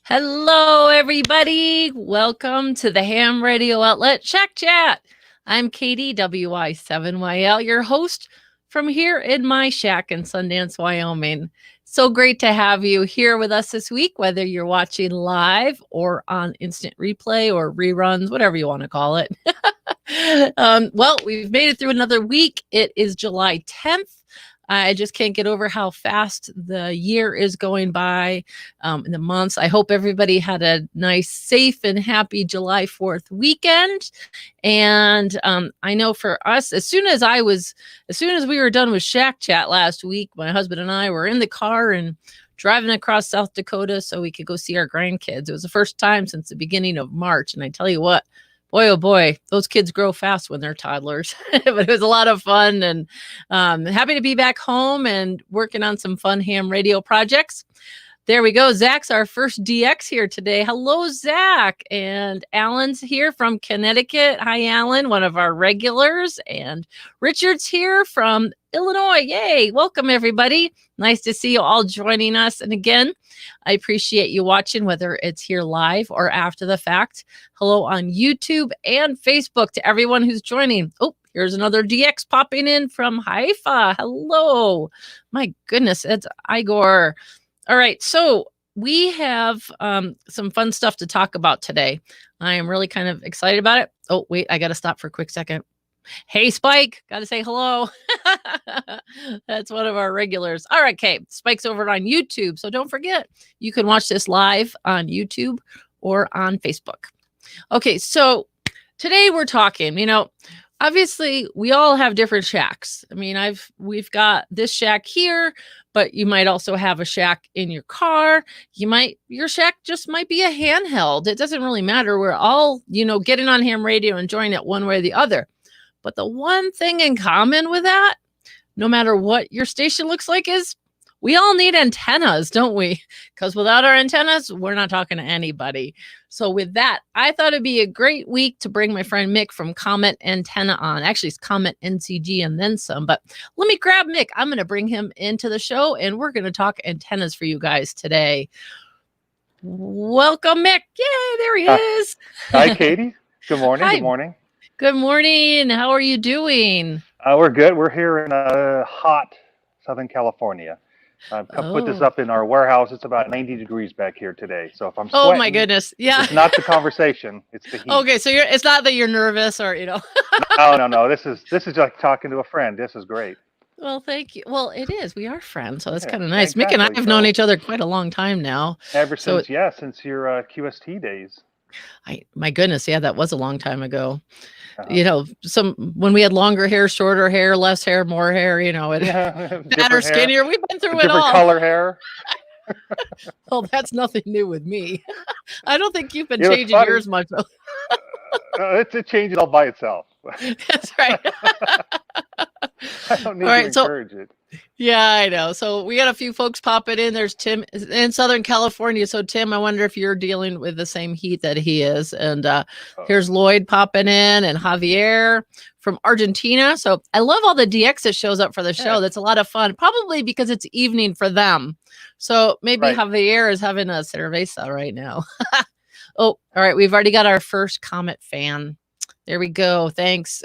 Hello, everybody. Welcome to the Ham Radio Outlet Shack Chat. I'm Katie, WI7YL, your host from here in my shack in Sundance, Wyoming. So great to have you here with us this week, whether you're watching live or on instant replay or reruns, whatever you want to call it. Well, we've made it through another week. It is July 10th. I just can't get over how fast the year is going by in the months. I hope everybody had a nice, safe, and happy July 4th weekend. And I know for us, as soon as we were done with Shack Chat last week, my husband and I were in the car and driving across South Dakota so we could go see our grandkids. It was the first time since the beginning of March. And I tell you what, boy, oh boy, those kids grow fast when they're toddlers. But it was a lot of fun, and happy to be back home and working on some fun ham radio projects. There we go. Zach's our first DX here today. Hello, Zach. And Alan's here from Connecticut. Hi, Alan, one of our regulars. And Richard's here from Illinois. Yay. Welcome, everybody. Nice to see you all joining us. And again, I appreciate you watching, whether it's here live or after the fact. Hello on YouTube and Facebook to everyone who's joining. Oh, here's another DX popping in from Haifa. Hello. My goodness, it's Igor. All right, so we have some fun stuff to talk about today. I am really kind of excited about it. Oh, wait, I got to stop for a quick second. Hey, Spike, got to say hello. That's one of our regulars. All right, okay, Spike's over on YouTube. So don't forget, you can watch this live on YouTube or on Facebook. Okay, so today we're talking, obviously we all have different shacks. I mean, we've got this shack here, but you might also have a shack in your car. Your shack just might be a handheld. It doesn't really matter. We're all, getting on ham radio, enjoying it one way or the other. But the one thing in common with that, no matter what your station looks like, is we all need antennas, don't we? Because without our antennas, we're not talking to anybody. So with that, I thought it'd be a great week to bring my friend Mick from Comet Antenna on. Actually, it's Comet-NCG and then some. But let me grab Mick. I'm going to bring him into the show, and we're going to talk antennas for you guys today. Welcome, Mick. Yay, there he is. Hi, Katie. Good morning. Hi. Good morning. Good morning. How are you doing? We're good. We're here in hot Southern California. I've put this up in our warehouse. It's about 90 degrees back here today. So if I'm sweating, oh my goodness, yeah, it's not the conversation; it's the heat. Okay, so it's not that you're nervous or No. This is like talking to a friend. This is great. Well, thank you. Well, it is. We are friends, so that's kind of Yeah, nice. Mick and I exactly. have known each other quite a long time now. Since your QST days. My goodness, yeah, that was a long time ago. When we had longer hair, shorter hair, less hair, more hair, fatter, skinnier. We've been through it all. Different color hair. Well, that's nothing new with me. I don't think you've been changing yours much. It changes all by itself. That's right. I don't need to encourage it. Yeah, I know. So we got a few folks popping in. There's Tim in Southern California. So Tim, I wonder if you're dealing with the same heat that he is. And here's Lloyd popping in, and Javier from Argentina. So I love all the DX that shows up for the show. Yeah. That's a lot of fun, probably because it's evening for them. So maybe Javier is having a cerveza right now. Oh, all right. We've already got our first Comet fan. There we go. Thanks.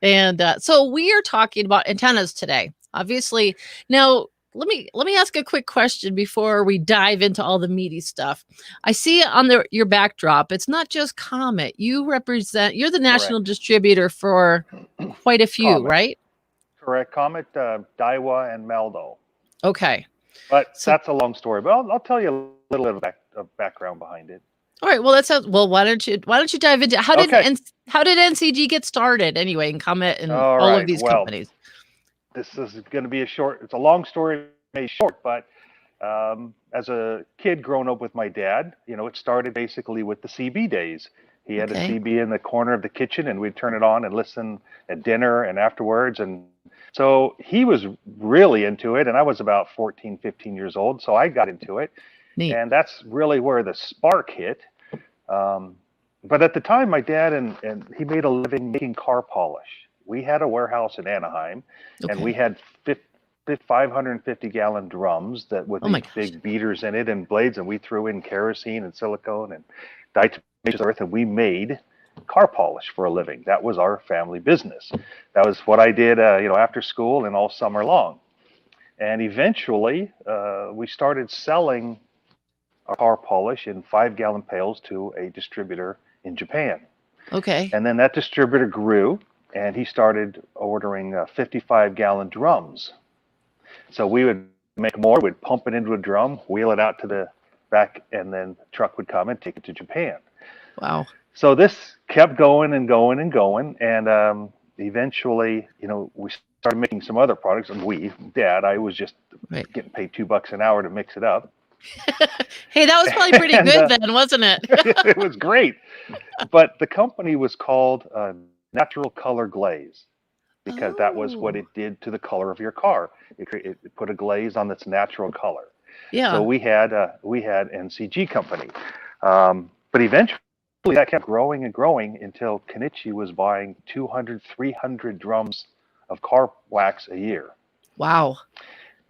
And so we are talking about antennas today, obviously. Now, let me ask a quick question before we dive into all the meaty stuff. I see on your backdrop, it's not just Comet. You're the national distributor for quite a few, Comet. Right? Correct. Comet, Daiwa, and Maldo. Okay. But that's a long story. But I'll tell you a little bit of background behind it. All right. Well, that sounds well. Why don't you dive into how did NCG get started anyway, and Comet and all of these companies? This is going to be it's a long story made short, but as a kid growing up with my dad, it started basically with the CB days. He had a CB in the corner of the kitchen, and we'd turn it on and listen at dinner and afterwards. And so he was really into it, and I was about 14, 15 years old, so I got into it. Neat. And that's really where the spark hit. But at the time, my dad and he made a living making car polish. We had a warehouse in Anaheim, and we had 550-gallon drums that with Oh my these gosh. big beaters in it and blades, and we threw in kerosene and silicone and diatomaceous earth, and we made car polish for a living. That was our family business. That was what I did, after school and all summer long. And eventually, we started selling our car polish in 5-gallon pails to a distributor in Japan. Okay. And then that distributor grew, and he started ordering 55-gallon drums. So we would make more, we'd pump it into a drum, wheel it out to the back, and then the truck would come and take it to Japan. Wow. So this kept going and going and going, and eventually, we started making some other products. And Dad, I was just getting paid $2 an hour to mix it up. Hey, that was probably pretty good then, wasn't it? It was great. But the company was called Natural Color Glaze, because that was what it did to the color of your car. It put a glaze on its natural color. Yeah. So we had NCG company, but eventually that kept growing and growing until Kenichi was buying 200, 300 drums of car wax a year. Wow.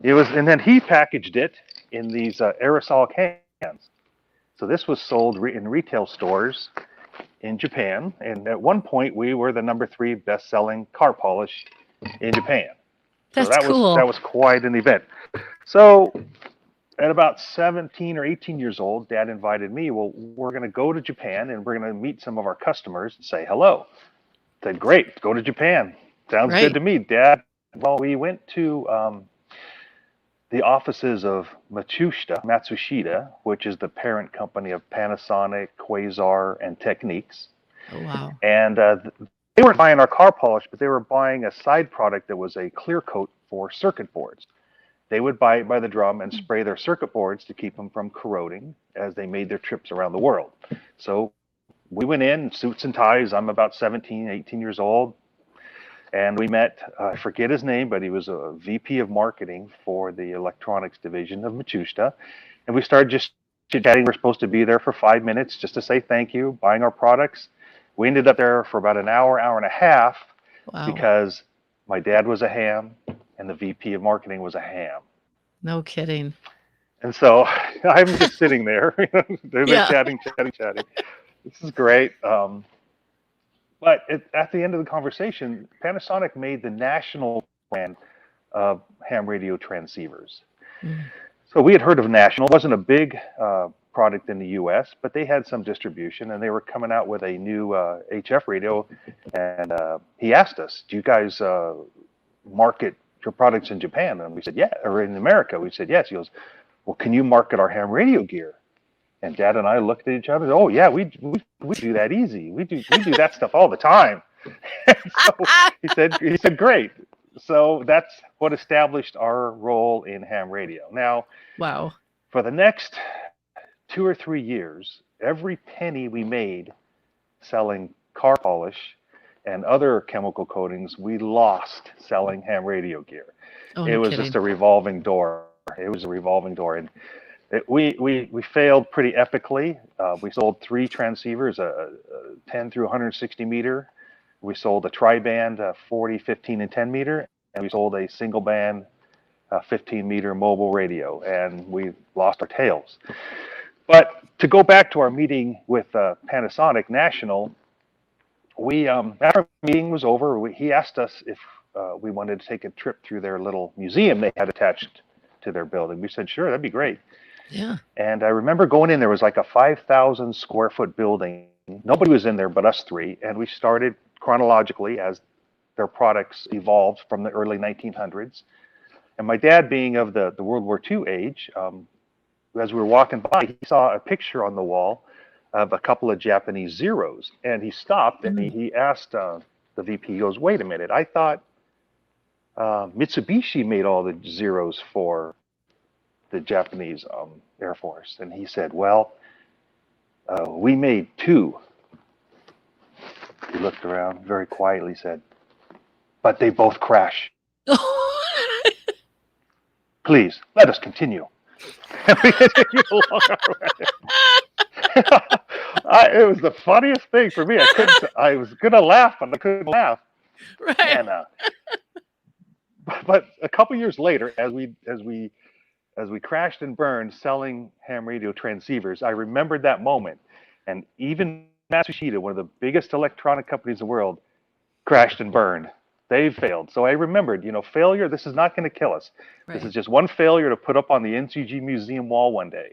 And then he packaged it in these aerosol cans. So this was sold in retail stores in Japan, and at one point we were the #3 best-selling car polish in Japan. That's so that cool. That was quite an event. So at about 17 or 18 years old, Dad invited me. Well, we're going to go to Japan and we're going to meet some of our customers and say hello. I said, great, go to Japan. Sounds good to me, Dad. Well, we went to the offices of Matsushita, which is the parent company of Panasonic, Quasar, and Techniques. Oh, wow. And they weren't buying our car polish, but they were buying a side product that was a clear coat for circuit boards. They would buy it by the drum and spray their circuit boards to keep them from corroding as they made their trips around the world. So we went in suits and ties. I'm about 17, 18 years old. And we met, I forget his name, but he was a VP of marketing for the electronics division of Matsushita. And we started just chit-chatting. We're supposed to be there for 5 minutes just to say thank you, buying our products. We ended up there for about an hour, hour and a half, because my dad was a ham and the VP of marketing was a ham. No kidding. And so I'm just sitting there. They're chatting. This is great. But at the end of the conversation, Panasonic made the national brand of ham radio transceivers. So we had heard of National. It wasn't a big product in the U.S., but they had some distribution, and they were coming out with a new HF radio. And he asked us, do you guys market your products in Japan? And we said, yeah, or in America. We said, yes. He goes, well, can you market our ham radio gear? And Dad and I looked at each other. Oh yeah, we do that easy. We do that stuff all the time. So he said great. So that's what established our role in ham radio. Now, for the next 2 or 3 years, every penny we made selling car polish and other chemical coatings, we lost selling ham radio gear. It was just a revolving door. It was a revolving door, and we failed pretty epically. We sold 3 transceivers, a 10 through 160 meter. We sold a tri-band 40, 15, and 10 meter, and we sold a single band 15 meter mobile radio, and we lost our tails. But to go back to our meeting with Panasonic National, after our meeting was over, he asked us if we wanted to take a trip through their little museum they had attached to their building. We said, sure, that'd be great. Yeah. And I remember going in, there was like a 5,000 square foot building. Nobody was in there but us 3. And we started chronologically as their products evolved from the early 1900s. And my dad, being of the World War II age, as we were walking by, he saw a picture on the wall of a couple of Japanese Zeros. And he stopped and he asked the VP, he goes, wait a minute, I thought Mitsubishi made all the Zeros for the Japanese Air Force. And he said, well, we made 2. He looked around very quietly, said, but they both crash. Please, let us continue. It was the funniest thing for me. I was going to laugh, but I couldn't laugh. Right. And but a couple years later, as we crashed and burned selling ham radio transceivers, I remembered that moment. And even Matsushita, one of the biggest electronic companies in the world, crashed and burned. They failed. So I remembered, failure, this is not going to kill us. Right. This is just one failure to put up on the NCG museum wall one day.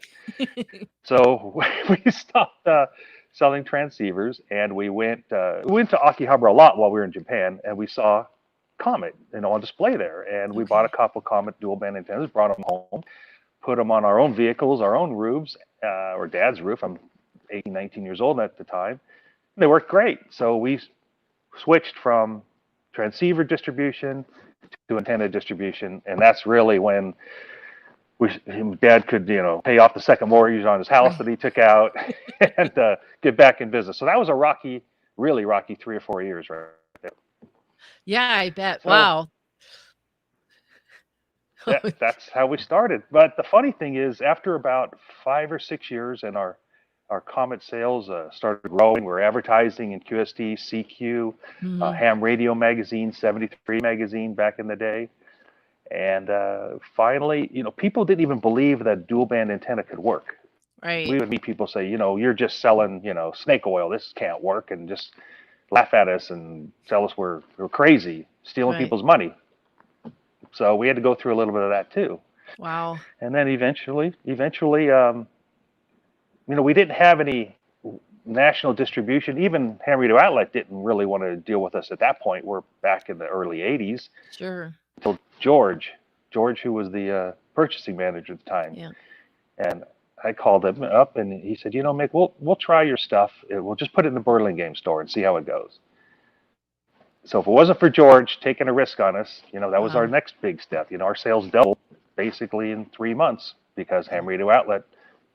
So we stopped selling transceivers, and we went to Akihabara a lot while we were in Japan, and we saw Comet, on display there. And we bought a couple Comet dual band antennas, brought them home, put them on our own vehicles, our own roofs, or Dad's roof. I'm 18, 19 years old at the time. They worked great. So we switched from transceiver distribution to antenna distribution, and that's really when Dad could, pay off the second mortgage on his house that he took out and get back in business. So that was a really rocky 3 or 4 years right there. Yeah, I bet. So, wow. That's how we started. But the funny thing is, after about 5 or 6 years, and our Comet sales started growing. We were advertising in QST, CQ, Ham Radio Magazine, 73 magazine back in the day. And finally, people didn't even believe that dual band antenna could work. Right. We would meet people say, you're just selling, snake oil. This can't work, and just laugh at us and tell us we're crazy, stealing people's money. So we had to go through a little bit of that too. Wow. And then eventually, we didn't have any national distribution. Even Ham Radio Outlet didn't really want to deal with us at that point. We're back in the early 80s. Sure. Until George, who was the purchasing manager at the time. Yeah. And I called him up, and he said, Mick, we'll try your stuff. We'll just put it in the Burlingame store and see how it goes. So if it wasn't for George taking a risk on us, that was our next big step. Our sales doubled basically in 3 months because Ham Radio Outlet,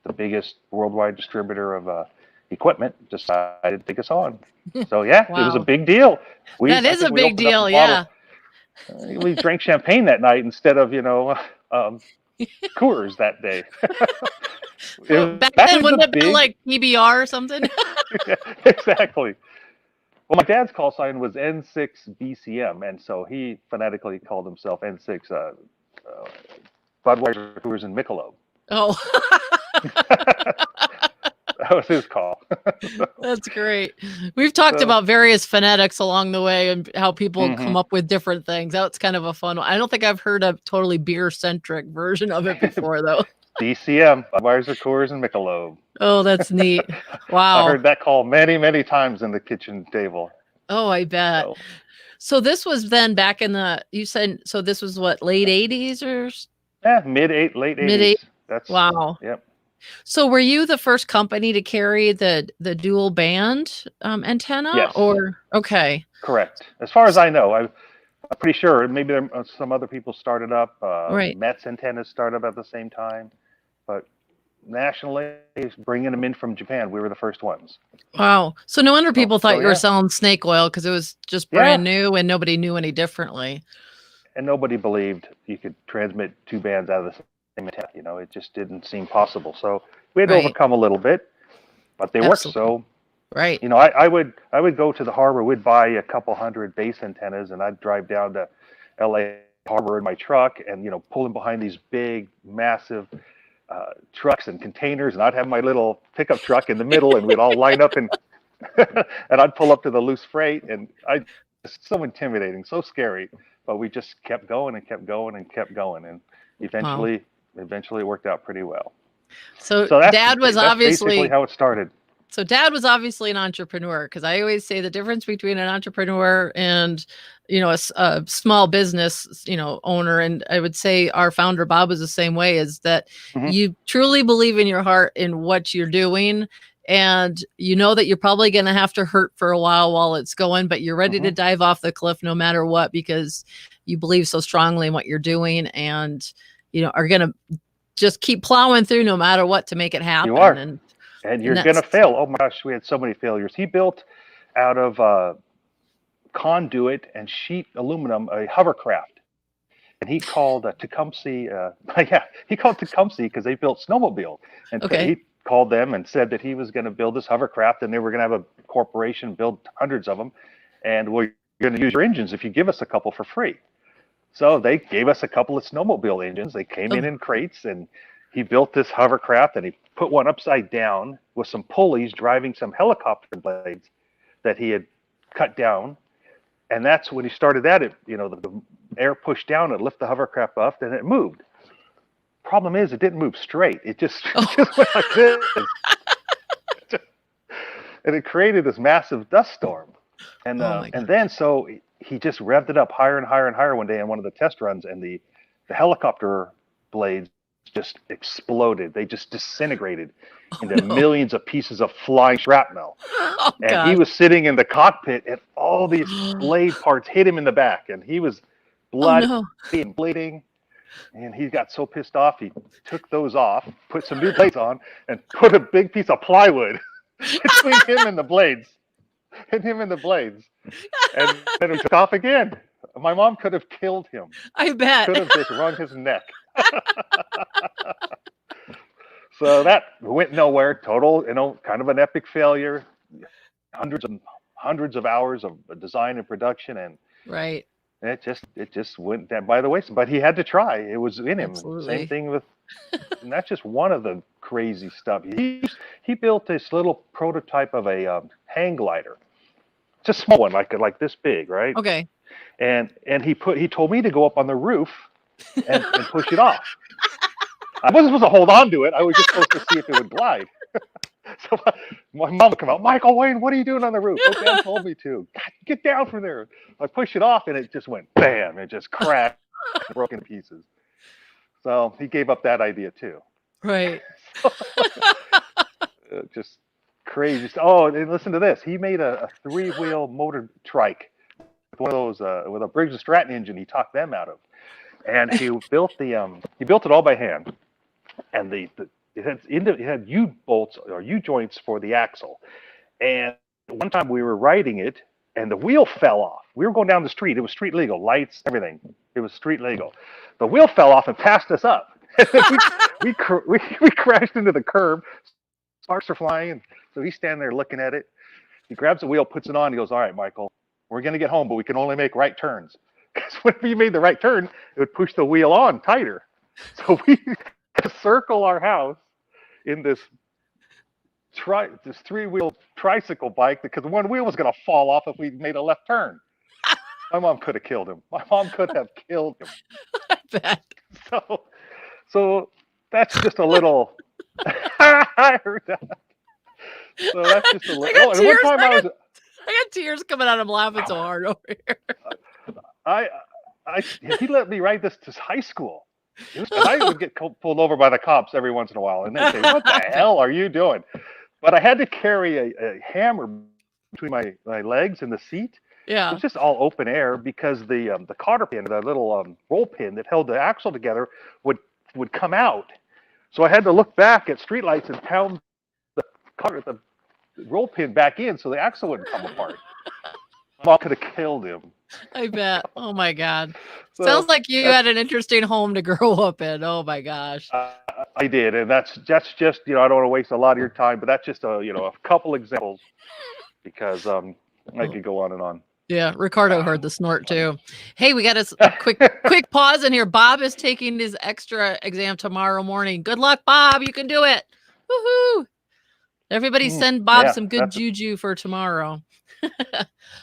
the biggest worldwide distributor of equipment, decided to take us on. So It was a big deal. That is a big deal, yeah. We drank champagne that night instead of Coors that day. Back then, wouldn't it have been like PBR or something? Yeah, exactly. Well, my dad's call sign was N6 BCM, and so he phonetically called himself N6 Budweiser, Coors, and Michelob. Oh. That was his call. That's great. We've talked about various phonetics along the way and how people come up with different things. That's kind of a fun one. I don't think I've heard a totally beer-centric version of it before, though. BCM, Budweiser, Coors, and Michelob. Oh, that's neat. Wow. I heard that call many, many times in the kitchen table. Oh, I bet. So this was then back in you said, so this was what, late 80s or? Yeah, late 80s. That's, wow. Yep. So were you the first company to carry the dual band antenna? Yes. Or okay. Correct. As far as I know, I'm pretty sure maybe some other people started up. Met's antennas started up at the same time, but nationally, bringing them in from Japan, we were the first ones. Wow. So no wonder people thought you were selling snake oil, because it was just brand new and nobody knew any differently. And nobody believed you could transmit 2 bands out of the same antenna. It just didn't seem possible. So we had to overcome a little bit, but they worked. So right. I would go to the harbor. We'd buy a couple hundred base antennas, and I'd drive down to LA Harbor in my truck and pull in behind these big, massive trucks and containers, and I'd have my little pickup truck in the middle, and we'd all line up and I'd pull up to the loose freight, and it's so intimidating, so scary, but we just kept going and kept going and kept going, and eventually it worked out pretty well. So Dad was obviously basically how it started. So Dad was obviously an entrepreneur, because I always say the difference between an entrepreneur and, a small business, owner. And I would say our founder, Bob, was the same way, is that you truly believe in your heart in what you're doing. And that you're probably going to have to hurt for a while it's going, but you're ready to dive off the cliff no matter what, because you believe so strongly in what you're doing, and, are going to just keep plowing through no matter what to make it happen. You are. And you're going to fail. Oh my gosh, we had so many failures. He built out of conduit and sheet aluminum a hovercraft. And he called Tecumseh, he called Tecumseh because they built snowmobile. And he called them and said that he was going to build this hovercraft, and they were going to have a corporation build hundreds of them. And we're going to use your engines if you give us a couple for free. So they gave us a couple of snowmobile engines. They came in crates, and he built this hovercraft, and he put one upside down with some pulleys driving some helicopter blades that he had cut down. And that's when he started that. The air pushed down, it lifted the hovercraft up, and it moved. Problem is, it didn't move straight. It just went like this. And it created this massive dust storm. And then so he just revved it up higher and higher and higher one day in one of the test runs, and the helicopter blades just exploded. They just disintegrated into millions of pieces of flying shrapnel. He was sitting in the cockpit, and all these blade parts hit him in the back, and he was bloody and bleeding. And he got so pissed off, he took those off, put some new blades on, and put a big piece of plywood between him and the blades. And then he took off again. My mom could have killed him. I bet. Could have just wrung his neck. So that went nowhere. Total, kind of an epic failure. Hundreds of hours of design and production, and right. It just went down by the wayside. But he had to try. It was in him. Absolutely. Same thing with, and that's just one of the crazy stuff. He built this little prototype of a hang glider. It's a small one, like this big, right? Okay. And he told me to go up on the roof and push it off. I wasn't supposed to hold on to it. I was just supposed to see if it would glide. So my mom would come out, Michael Wayne, what are you doing on the roof? My dad told me to. God, get down from there. I pushed it off, and it just went bam. It just crashed, broke into pieces. So he gave up that idea too. Right. Just crazy. Oh, and listen to this. He made a 3-wheel motor trike with one of those with a Briggs & Stratton engine. He talked them out of, and he built it all by hand, and it had U-bolts or U-joints for the axle. And one time we were riding it, and the wheel fell off. We were going down the street. It was street legal, lights, everything. It was street legal. The wheel fell off and passed us up. we crashed into the curb. Sparks are flying. And so he's standing there looking at it. He grabs the wheel, puts it on. He goes, "All right, Michael, we're going to get home, but we can only make right turns." Because whenever you made the right turn, it would push the wheel on tighter. So we circle our house in this 3-wheel tricycle bike, because one wheel was going to fall off if we made a left turn. My mom could have killed him. I bet. So that's just a little. I heard that. So that's just a little. And one time I got tears coming out. I'm laughing so hard over here. He let me ride this to high school. I would get pulled over by the cops every once in a while, and they'd say, "What the hell are you doing?" But I had to carry a hammer between my legs and the seat. Yeah. It was just all open air, because the cotter pin, the little roll pin that held the axle together, would come out. So I had to look back at streetlights and pound the roll pin back in so the axle wouldn't come apart. Mom could have killed him. I bet. Oh my God. So, sounds like you had an interesting home to grow up in. Oh my gosh. I did, and that's just I don't want to waste a lot of your time, but that's just a couple examples, because I could go on and on. Yeah, Ricardo heard the snort too. Hey, we got a quick pause in here. Bob is taking his extra exam tomorrow morning. Good luck, Bob. You can do it. Woohoo! Everybody send Bob some good juju for tomorrow.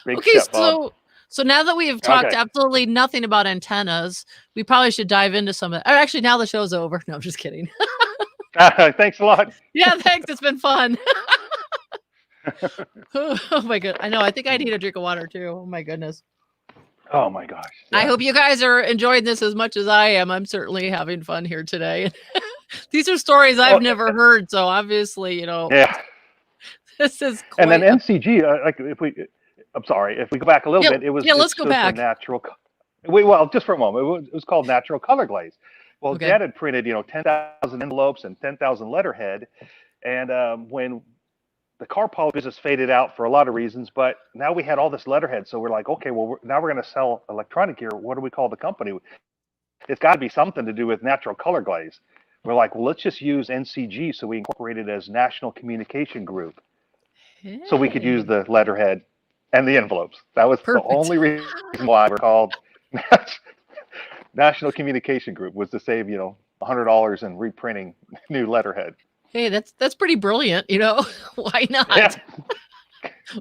Okay, so now that we have talked absolutely nothing about antennas, we probably should dive into some of that. Actually, now the show's over. No, I'm just kidding. Thanks a lot. Yeah, thanks. It's been fun. Oh my god. I know. I think I need a drink of water too. Oh my goodness. Oh my gosh. Yeah. I hope you guys are enjoying this as much as I am. I'm certainly having fun here today. These are stories I've never heard. So obviously, Yeah. This is and then NCG, if we go back a little bit, it was let's go back. Natural. Well, just for a moment, it was called natural color glaze. Well, Dad had printed 10,000 envelopes and 10,000 letterhead, and when the car polish business faded out for a lot of reasons, but now we had all this letterhead, so we're like, okay, well, now we're going to sell electronic gear. What do we call the company? It's got to be something to do with natural color glaze. We're like, well, let's just use NCG, so we incorporated it as National Communication Group. So we could use the letterhead and the envelopes. That was the only reason why we're called. National Communication Group was to save, $100 in reprinting new letterhead. Hey, that's pretty brilliant. Why not? Yeah.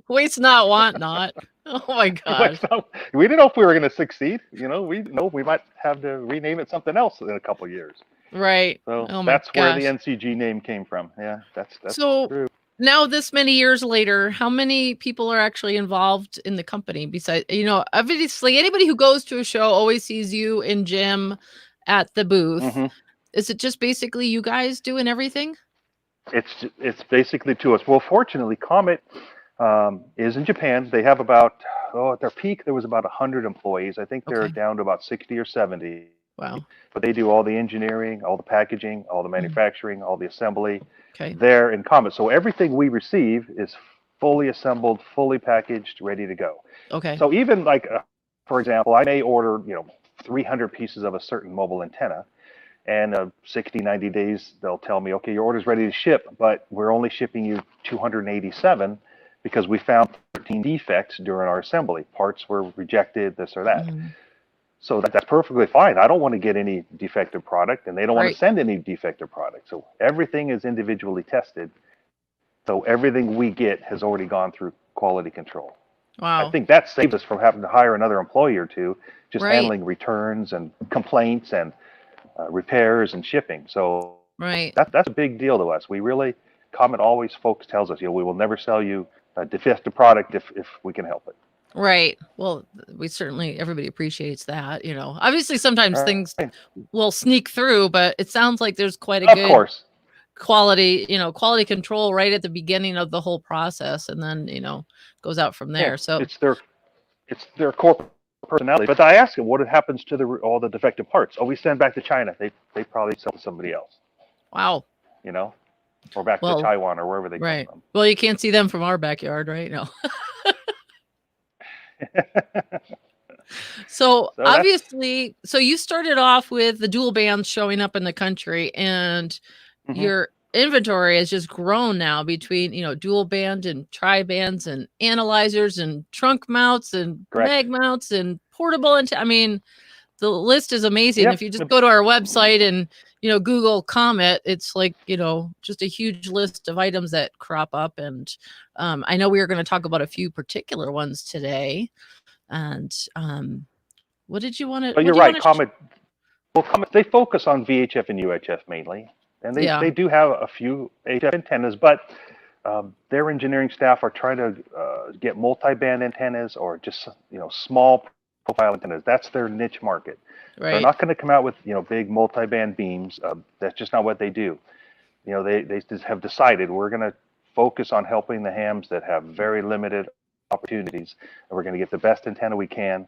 Waste not, want not. Oh my gosh. We didn't know if we were going to succeed. We might have to rename it something else in a couple of years. Right. So oh my that's gosh. where the NCG name came from. Yeah, that's so true. Now, this many years later, how many people are actually involved in the company? Besides, obviously anybody who goes to a show always sees you and Jim at the booth. Mm-hmm. Is it just basically you guys doing everything? It's basically to us. Well, fortunately, Comet is in Japan. They have about, at their peak, there was about 100 employees. I think they're down to about 60 or 70. Wow. But they do all the engineering, all the packaging, all the manufacturing, all the assembly there in Comet. So everything we receive is fully assembled, fully packaged, ready to go. Okay. So even like, for example, I may order, 300 pieces of a certain mobile antenna. And 60, 90 days, they'll tell me, okay, your order's ready to ship, but we're only shipping you 287 because we found 13 defects during our assembly. Parts were rejected, this or that. Mm-hmm. So that's perfectly fine. I don't want to get any defective product, and they don't want to send any defective product. So everything is individually tested. So everything we get has already gone through quality control. Wow. I think that saves us from having to hire another employee or two, just handling returns and complaints and repairs and shipping. So that's a big deal to us. We really, Comet always, folks tells us, we will never sell you a defective product if we can help it. Right. Well, everybody appreciates that, Obviously, sometimes things will sneak through, but it sounds like there's quite a good quality control right at the beginning of the whole process, and then, goes out from there. So it's their corporate personality. But I asked him, what happens to all the defective parts? Oh, we send back to China. They probably sell to somebody else. Wow. Or back to Taiwan or wherever they come from. Well, you can't see them from our backyard, right? No. So obviously, you started off with the dual bands showing up in the country, and your inventory has just grown now between, dual band and tri bands and analyzers and trunk mounts and mag mounts and portable. And the list is amazing. Yep. If you just go to our website and, Google Comet, it's like, just a huge list of items that crop up. And I know we are going to talk about a few particular ones today. And what did you want to? Oh, you're right. Comet, they focus on VHF and UHF mainly. And they do have a few HF antennas, but their engineering staff are trying to get multi-band antennas or just, small profile antennas. That's their niche market. Right. They're not going to come out with, big multi-band beams. That's just not what they do. They just have decided we're going to focus on helping the hams that have very limited opportunities, and we're going to get the best antenna we can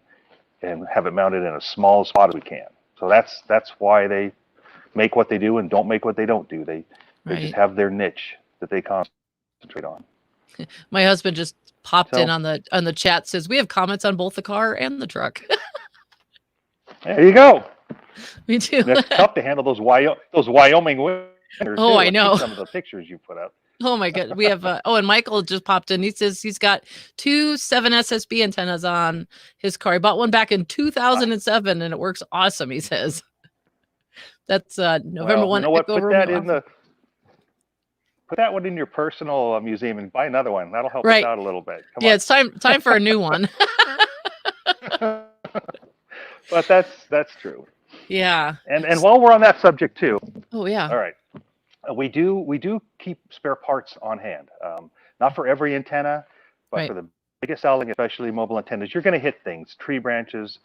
and have it mounted in a small spot as we can. So that's why they make what they do and don't make what they don't do. They just have their niche that they concentrate on. My husband just popped in on the chat, says we have Comets on both the car and the truck. There you go. Me too. That's tough to handle those Wyoming winters. Oh, I know. Some of the pictures you put up. Oh my God. We have and Michael just popped in. He says he's got 2 7 SSB antennas on his car. He bought one back in 2007 and it works awesome, he says. That's November 1. You know what? Put that one in your personal museum and buy another one. That'll help us out a little bit. Come on. It's time for a new one. But that's true. Yeah. And while we're on that subject too. Oh yeah. All right. We do keep spare parts on hand. Not for every antenna, but for the biggest selling, especially mobile antennas, you're going to hit things, tree branches,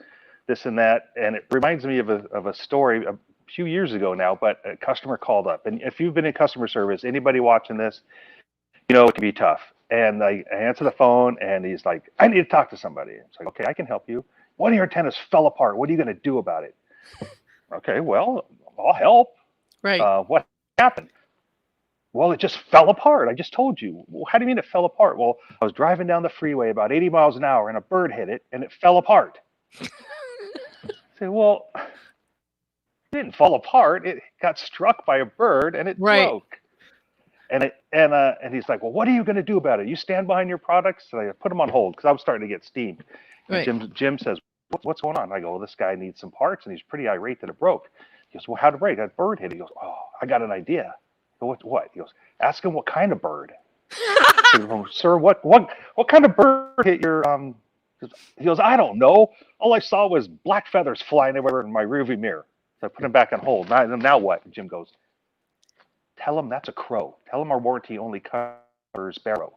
this and that. And it reminds me of a story a few years ago now, but a customer called up. And if you've been in customer service, anybody watching this, it can be tough. And I answer the phone and he's like, I need to talk to somebody. It's like, okay, I can help you. One of your antennas fell apart. What are you going to do about it? Okay, well, I'll help. Right. What happened? Well, it just fell apart. I just told you. Well, how do you mean it fell apart? Well, I was driving down the freeway about 80 miles an hour and a bird hit it and it fell apart. I say, well, it didn't fall apart. It got struck by a bird and it broke. And he's like, well, what are you going to do about it? You stand behind your products? So I put him on hold because I was starting to get steamed. And Jim says, what's going on? I go, well, this guy needs some parts, and he's pretty irate that it broke. He goes, well, how'd it break? That bird hit it. He goes, oh, I got an idea. I go, what? He goes, ask him what kind of bird. I go, sir, what kind of bird hit your He goes, I don't know. All I saw was black feathers flying everywhere in my rearview mirror. So I put him back on hold. Now what? And Jim goes, tell him that's a crow. Tell him our warranty only covers sparrow.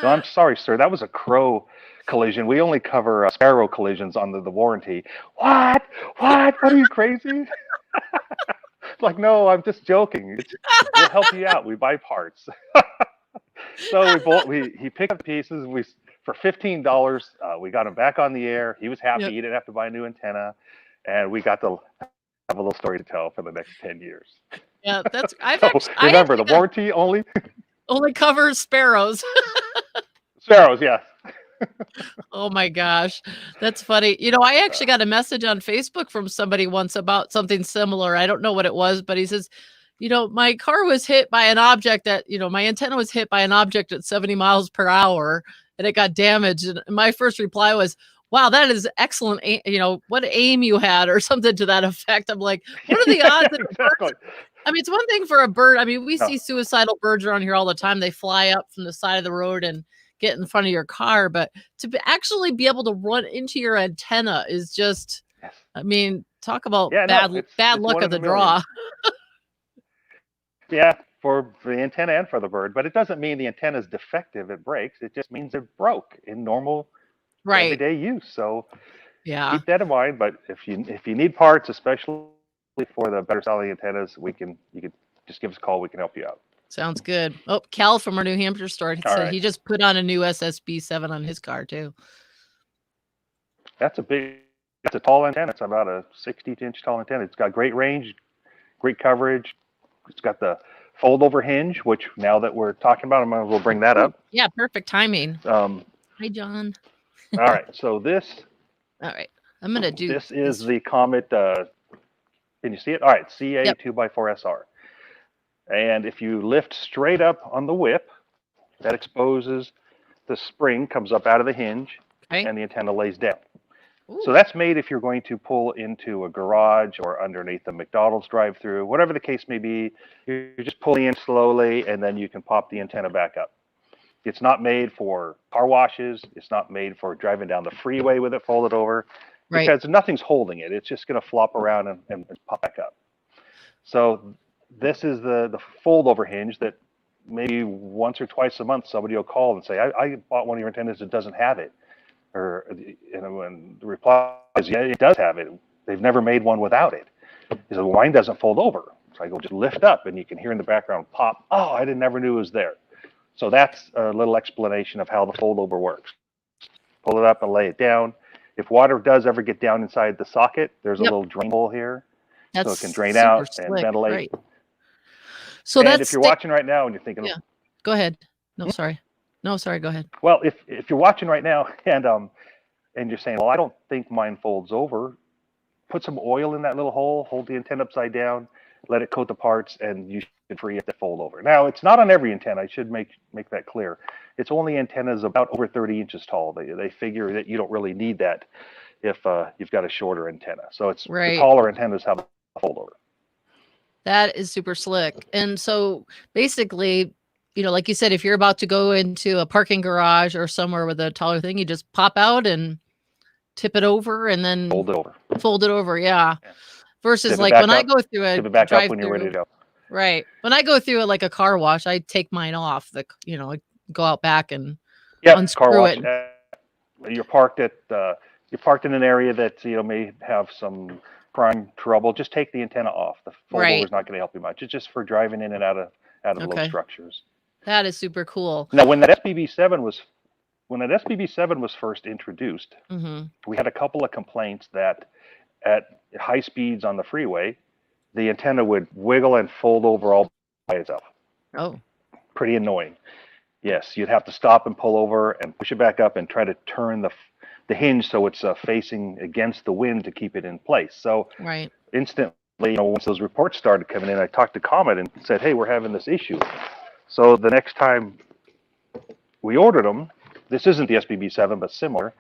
No, I'm sorry, sir. That was a crow collision. We only cover sparrow collisions under the warranty. What? What are you crazy? Like, no, I'm just joking. We'll help you out. We buy parts. So he picked up pieces. For $15, we got him back on the air. He was happy. Yep. He didn't have to buy a new antenna, and we got to have a little story to tell for the next 10 years. Yeah, that's. Remember, the warranty only covers sparrows. Sparrows, yeah. Oh my gosh, that's funny. I actually got a message on Facebook from somebody once about something similar. I don't know what it was, but he says, my car was hit by an object my antenna was hit by an object at 70 miles per hour and it got damaged. And my first reply was, wow, that is excellent. What aim you had or something to that effect. I'm like, what are the odds? Exactly. I mean, it's one thing for a bird. I mean, we see suicidal birds around here all the time. They fly up from the side of the road and get in front of your car, but to actually be able to run into your antenna is just, I mean, talk about bad luck of the draw. Yeah, for the antenna and for the bird, but it doesn't mean the antenna is defective. It breaks. It just means it broke in normal everyday use. So keep that in mind. But if you need parts, especially for the better selling antennas, you can just give us a call. We can help you out. Sounds good. Oh, Cal from our New Hampshire store said he just put on a new SSB7 on his car too. That's a tall antenna. It's about a 60-inch tall antenna. It's got great range, great coverage. It's got the fold over hinge, which now that we're talking about, I might as well bring that up. Yeah, perfect timing. Hi, John. All right, so this. All right, I'm gonna do. This is the Comet. Can you see it? All right, CA 2x4SR. And if you lift straight up on the whip, that exposes the spring, comes up out of the hinge, and the antenna lays down. Ooh. So that's made if you're going to pull into a garage or underneath a McDonald's drive-through, whatever the case may be. You're just pulling in slowly, and then you can pop the antenna back up. It's not made for car washes. It's not made for driving down the freeway with it folded over, because nothing's holding it. It's just going to flop around and pop back up. So this is the fold over hinge that maybe once or twice a month somebody will call and say, I bought one of your antennas that doesn't have it. And the reply is, yeah, it does have it. They've never made one without it. He said, well, mine doesn't fold over. So I go, just lift up, and you can hear in the background pop. Oh, I never knew it was there. So that's a little explanation of how the fold over works. Pull it up and lay it down. If water does ever get down inside the socket, there's a little drain hole here. So it can drain out and ventilate. Right. So that's if you're watching right now and you're thinking, go ahead. No, sorry. Go ahead. Well, if you're watching right now and you're saying, well, I don't think mine folds over, put some oil in that little hole, hold the antenna upside down, let it coat the parts, and you should free it to fold over. Now, it's not on every antenna. I should make that clear. It's only antennas about over 30 inches tall. They figure that you don't really need that if you've got a shorter antenna. So it's the taller antennas have a fold over. That is super slick. And so basically, like you said, if you're about to go into a parking garage or somewhere with a taller thing, you just pop out and tip it over and then fold it over. Yeah. Versus like when I go through a tip it back up when you're ready to go. Right. When I go through like a car wash, I take mine off. Go out back and unscrew car wash, it. You're parked in an area that may have some crime trouble. Just take the antenna off. The fold over is not going to help you much. It's just for driving in and out of low structures. That is super cool. Now, when that SPB7 was first introduced, we had a couple of complaints that at high speeds on the freeway, the antenna would wiggle and fold over all by itself. Oh, pretty annoying. Yes, you'd have to stop and pull over and push it back up and try to turn the hinge so it's facing against the wind to keep it in place. So instantly, once those reports started coming in, I talked to Comet and said, hey, we're having this issue. So the next time we ordered them, this isn't the SPB7, but similar,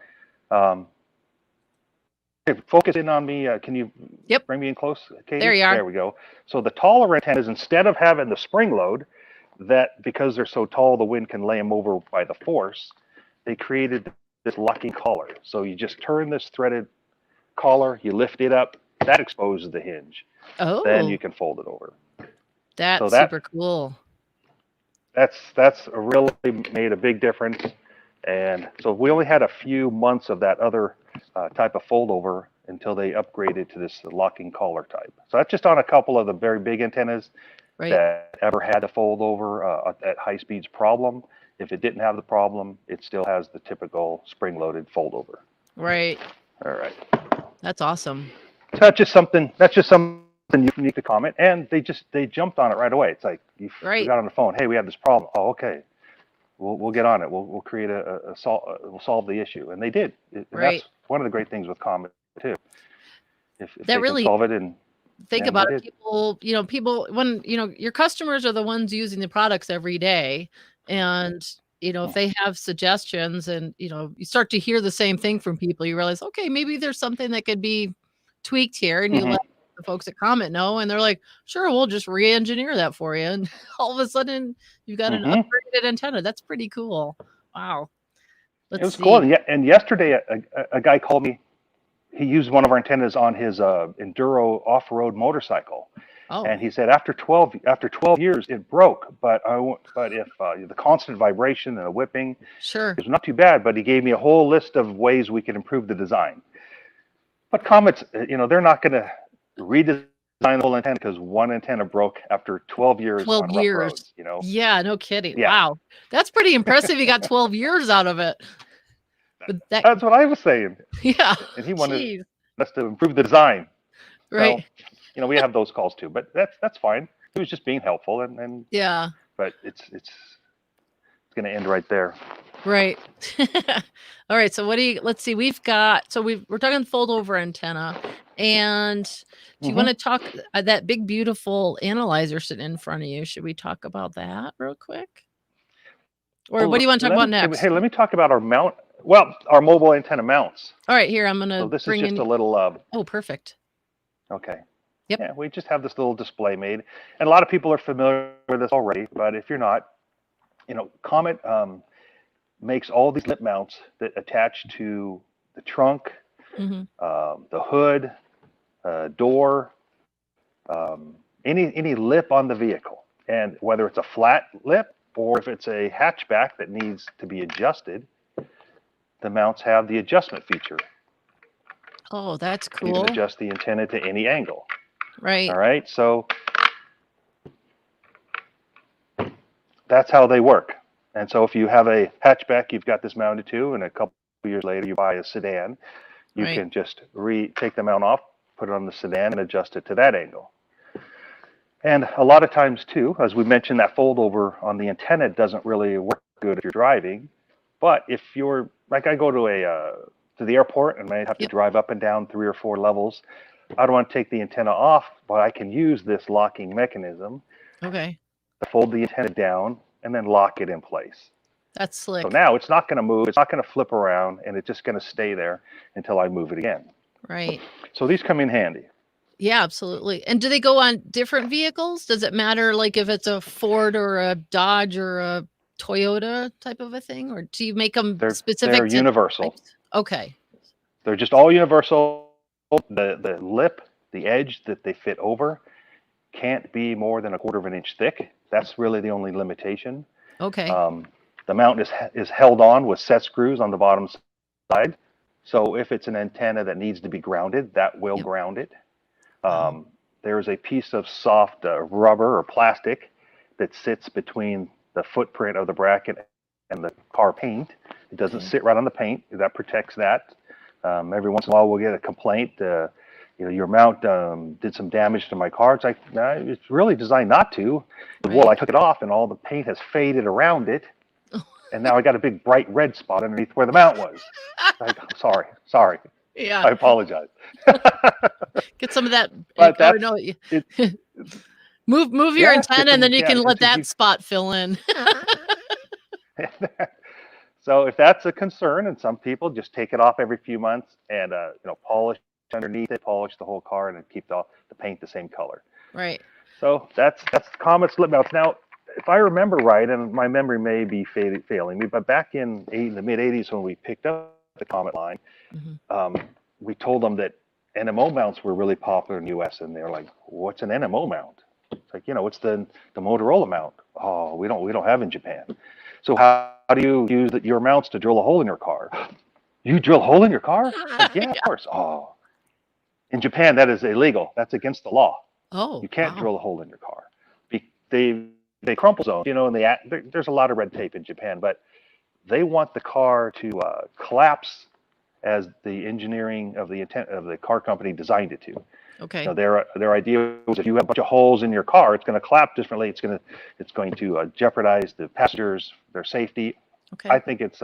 focus in on me. Can you Yep. bring me in close, Katie? There you are. There we go. So the taller antennas, instead of having the spring load, that because they're so tall, the wind can lay them over by the force, they created this locking collar. So you just turn this threaded collar, you lift it up, that exposes the hinge. Oh. Then you can fold it over. That's super cool. That's really made a big difference. And so we only had a few months of that other type of fold over until they upgraded to this locking collar type. So that's just on a couple of the very big antennas that ever had a fold over at high speeds problem. If it didn't have the problem, it still has the typical spring loaded fold over. Right. All right. That's awesome. So that's just something unique to Comet, and they jumped on it right away. It's like we got on the phone. Hey, we have this problem. Oh, okay. We'll get on it. We'll create we'll solve the issue, and they did. And that's one of the great things with Comet too. If they really can solve it, and think about it, people when your customers are the ones using the products every day, and if they have suggestions, and you start to hear the same thing from people, you realize, okay, maybe there's something that could be tweaked here, and you let the folks at Comet know, and they're like, sure, we'll just re-engineer that for you, and all of a sudden you've got an upgraded antenna. That's pretty cool. Wow. It was cool. And yesterday a guy called me. He used one of our antennas on his enduro off-road motorcycle, and he said after 12 years it broke, but if the constant vibration and the whipping, it was not too bad. But he gave me a whole list of ways we could improve the design. But Comets, they're not going to redesign the whole antenna because one antenna broke after 12 years. 12 on years. Rough roads, Yeah, no kidding. Yeah. Wow, that's pretty impressive. You got 12 years out of it. That's what I was saying. Yeah. And he wanted us to improve the design. Right. So, we have those calls too, but that's fine. He was just being helpful, and yeah. But it's going to end right there. Right. All right. So let's see. We're talking fold over antenna, and do you want to talk that big beautiful analyzer sitting in front of you? Should we talk about that real quick? Or what do you want to talk about next? Hey, let me talk about our mount. Well, our mobile antenna mounts. All right, here I'm gonna. So this is just a little. Oh, perfect. Okay. Yep. Yeah, we just have this little display made, and a lot of people are familiar with this already. But if you're not, Comet makes all these lip mounts that attach to the trunk, the hood, door, any lip on the vehicle, and whether it's a flat lip or if it's a hatchback that needs to be adjusted, the mounts have the adjustment feature. Oh, that's cool. You can adjust the antenna to any angle. Right. All right. So that's how they work. And so if you have a hatchback, you've got this mounted to, and a couple of years later you buy a sedan, you can just take the mount off, put it on the sedan, and adjust it to that angle. And a lot of times too, as we mentioned, that fold over on the antenna doesn't really work good if you're driving. But if you're like, I go to the airport and I have to drive up and down 3 or 4 levels, I don't want to take the antenna off, but I can use this locking mechanism. Okay. To fold the antenna down and then lock it in place. That's slick. So now it's not going to move, it's not going to flip around, and it's just going to stay there until I move it again. Right. So these come in handy. Yeah, absolutely. And do they go on different vehicles? Does it matter, like if it's a Ford or a Dodge or a Toyota type of a thing, or do you make them specific? They're universal. Okay. They're just all universal. The lip, the edge that they fit over, can't be more than 1/4 of an inch thick. That's really the only limitation. Okay. The mount is held on with set screws on the bottom side. So if it's an antenna that needs to be grounded, that will ground it. There is a piece of soft rubber or plastic that sits between the footprint of the bracket and the car paint. It doesn't sit right on the paint. That protects that. Every once in a while, we'll get a complaint. Your mount did some damage to my car. It's like, no, it's really designed not to. Right. Well, I took it off, and all the paint has faded around it, and now I got a big bright red spot underneath where the mount was. Like, sorry. Yeah, I apologize. Get some of that. But move your antenna, and then you can let that spot fill in. So if that's a concern, and some people just take it off every few months and polish underneath it, polish the whole car, and then keep the paint the same color. Right. So that's Comet slip mounts. Now, if I remember right, and my memory may be failing me, but back in the mid '80s when we picked up the Comet line, we told them that NMO mounts were really popular in the U.S. and they were like, "What's an NMO mount?" It's like, it's the Motorola mount. Oh, we don't have in Japan. So how do you use your mounts to drill a hole in your car? You drill a hole in your car? Like, yeah, of course. Oh, in Japan that is illegal. That's against the law. Oh, you can't drill a hole in your car. They crumple zone, and there's a lot of red tape in Japan, but they want the car to collapse as the engineering of the intent of the car company designed it to. Okay. So their idea was if you have a bunch of holes in your car, it's going to collapse differently. It's going to jeopardize the passengers, their safety. Okay. I think it's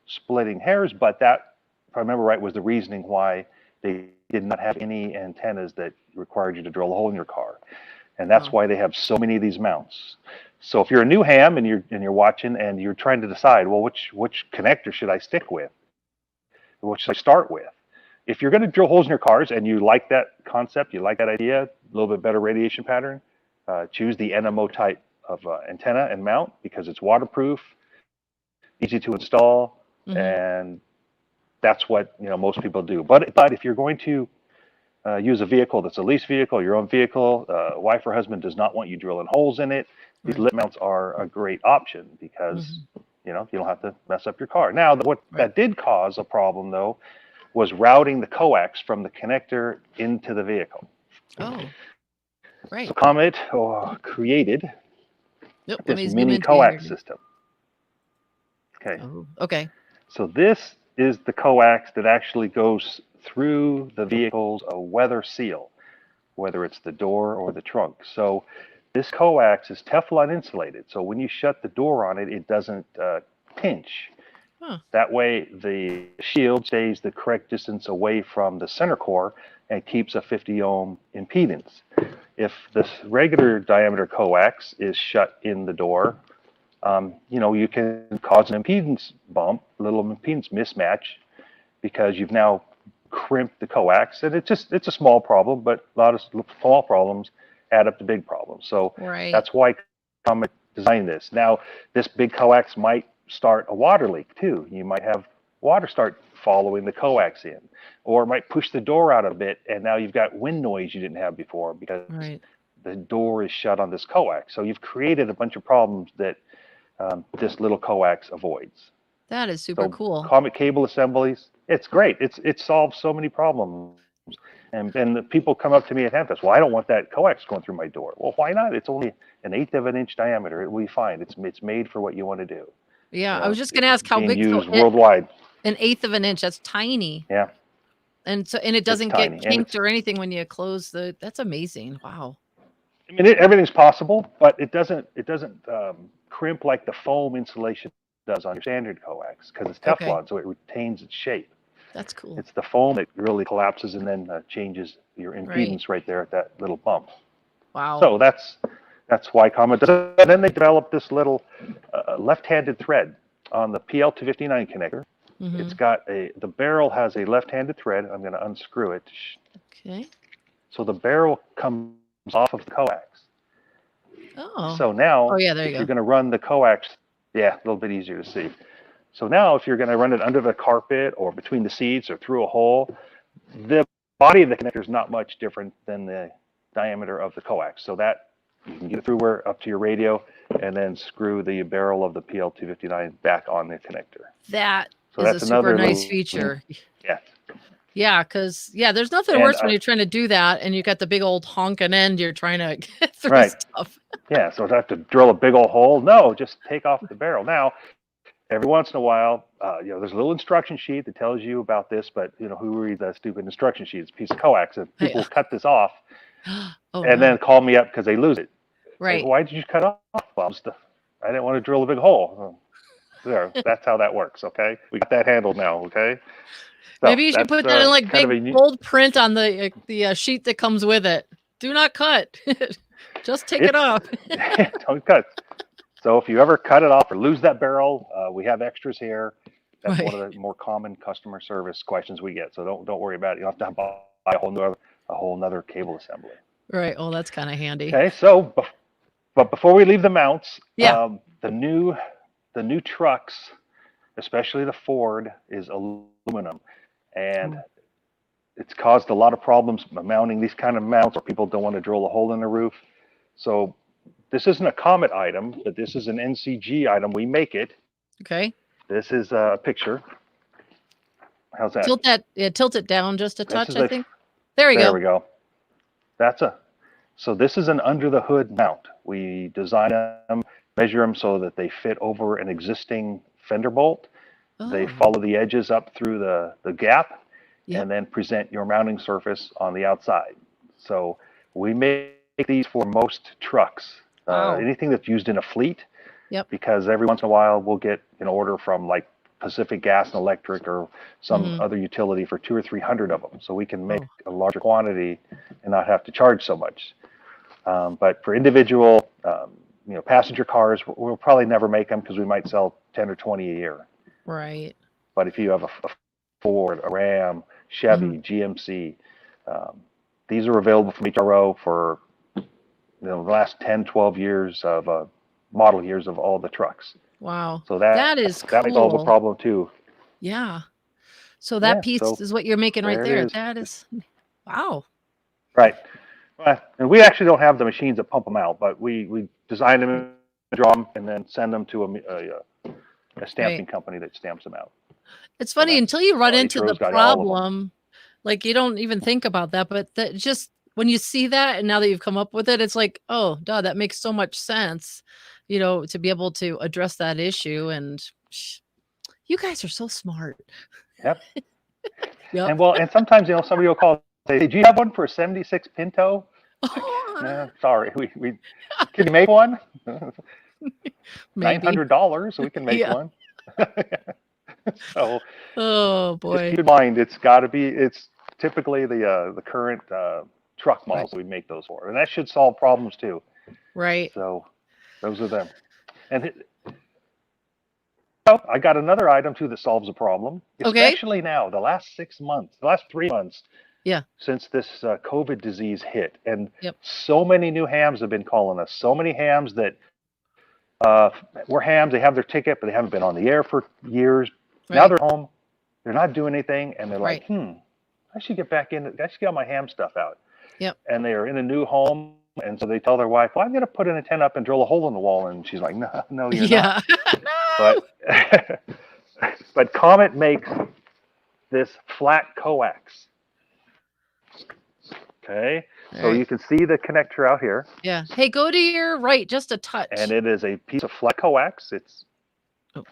splitting hairs, but that, if I remember right, was the reasoning why they did not have any antennas that required you to drill a hole in your car. And that's why they have so many of these mounts. So if you're a new ham and you're watching and you're trying to decide, well, which connector should I stick with? What should I start with? If you're going to drill holes in your cars and you like that concept, you like that idea, a little bit better radiation pattern, choose the NMO type of antenna and mount because it's waterproof, easy to install, and that's what most people do. But if you're going to use a vehicle that's a lease vehicle, your own vehicle, wife or husband does not want you drilling holes in it, these lip mounts are a great option because you don't have to mess up your car. Now, what that did cause a problem though was routing the coax from the connector into the vehicle. Oh, right. So Comet created this mini coax system. Okay. Oh, okay. So this is the coax that actually goes through the vehicle's weather seal, whether it's the door or the trunk. So this coax is Teflon insulated. So when you shut the door on it, it doesn't pinch. That way the shield stays the correct distance away from the center core and keeps a 50 ohm impedance. If this regular diameter coax is shut in the door, you can cause an impedance bump, a little impedance mismatch, because you've now crimped the coax, and it's a small problem, but a lot of small problems add up to big problems. So that's why Comet designed this. Now, this big coax might start a water leak too. You might have water start following the coax in, or it might push the door out a bit, and now you've got wind noise you didn't have before because the door is shut on this coax. So you've created a bunch of problems that this little coax avoids. That is super cool. Comet cable assemblies, it's great. It solves so many problems. And the people come up to me at Handheld, well, I don't want that coax going through my door. Well, why not? It's only 1/8 of an inch diameter. It will be fine. It's made for what you want to do. Yeah, I was just going to ask how big. Used worldwide. 1/8 of an inch. That's tiny. Yeah. And it doesn't get kinked or anything when you close the. That's amazing. Wow. I mean, everything's possible, but it doesn't crimp like the foam insulation does on your standard coax because it's Teflon, so it retains its shape. That's cool. It's the foam that really collapses and then changes your impedance right there at that little bump. Wow. So that's why Comet does it. And then they developed this little left-handed thread on the PL259 connector. It's got the barrel has a left-handed thread. I'm going to unscrew it. Okay. So the barrel comes off of the coax. Oh. So now, there you if go. you're going to run the coax, a little bit easier to see. So now if you're going to run it under the carpet or between the seats or through a hole, the body of the connector is not much different than the diameter of the coax. So that you can get it through up to your radio and then screw the barrel of the PL259 back on the connector. That is a super nice feature. Yeah. Yeah, because there's nothing worse when you're trying to do that and you got the big old honking end you're trying to get through stuff. Yeah, so I have to drill a big old hole. No, just take off the barrel. Now, every once in a while, there's a little instruction sheet that tells you about this, but who reads that stupid instruction sheet? It's a piece of coax, and people cut this off then call me up because they lose it. Right. Like, why did you cut off? Well, I didn't want to drill a big hole. There, that's how that works. Okay, we got that handled now. Okay. So maybe you should put that in like big bold print on the sheet that comes with it. Do not cut. Just take it off. Don't cut. So if you ever cut it off or lose that barrel, we have extras here. That's one of the more common customer service questions we get. So don't worry about it. You don't have to a whole nother cable assembly. Right. Oh, that's kind of handy. Okay, so but before we leave the mounts, Yeah. the new trucks, especially the Ford, is aluminum, and it's caused a lot of problems mounting these kind of mounts, or people don't want to drill a hole in the roof. So this isn't a Comet item, but this is an NCG item. We make it. Okay. This is a picture. How's that? Tilt it down just a touch, Is I think. There we go. There we go. So this is an under the hood mount. We design them, measure them so that they fit over an existing fender bolt. Oh. They follow the edges up through the gap, and then present your mounting surface on the outside. So we make these for most trucks, anything that's used in a fleet. Yep. Because every once in a while we'll get an order from like Pacific Gas and Electric or some other utility for 200 or 300 of them. So we can make a larger quantity and not have to charge so much. But for individual, passenger cars, we'll probably never make them because we might sell 10 or 20 a year. Right. But if you have a Ford, a Ram, Chevy, GMC, these are available from HRO for the last 10, 12 years of model years of all the trucks. Wow. So that is cool. That may solve a problem too. Yeah. So that piece is what you're making right there. That is, wow. Right. And we actually don't have the machines that pump them out, but we design them, draw them, and then send them to a stamping company that stamps them out. It's funny until you run into the problem, like you don't even think about that, but that just when you see that and now that you've come up with it, it's like, oh, duh, that makes so much sense, to be able to address that issue. And you guys are so smart. Yep. And sometimes, somebody will call and say, hey, do you have one for a 76 Pinto? Sorry, we can you make one? $900, so we can make one. So, oh boy, just keep in mind, it's typically the current truck models we make those for, and that should solve problems too. Right. So those are them. And I got another item too that solves a problem, especially now, the last 3 months. Yeah. Since this COVID disease hit, and so many new hams have been calling us. So many hams that were hams. They have their ticket, but they haven't been on the air for years. Right. Now they're home. They're not doing anything, and they're like, I should get back in. I should get all my ham stuff out. Yep. And they are in a new home, and so they tell their wife, "Well, I'm going to put an antenna up and drill a hole in the wall." And she's like, "No, you're not." No. But Comet makes this flat coax. Okay, so you can see the connector out here. Yeah. Hey, go to your right, just a touch. And it is a piece of flat coax. It's. Oh.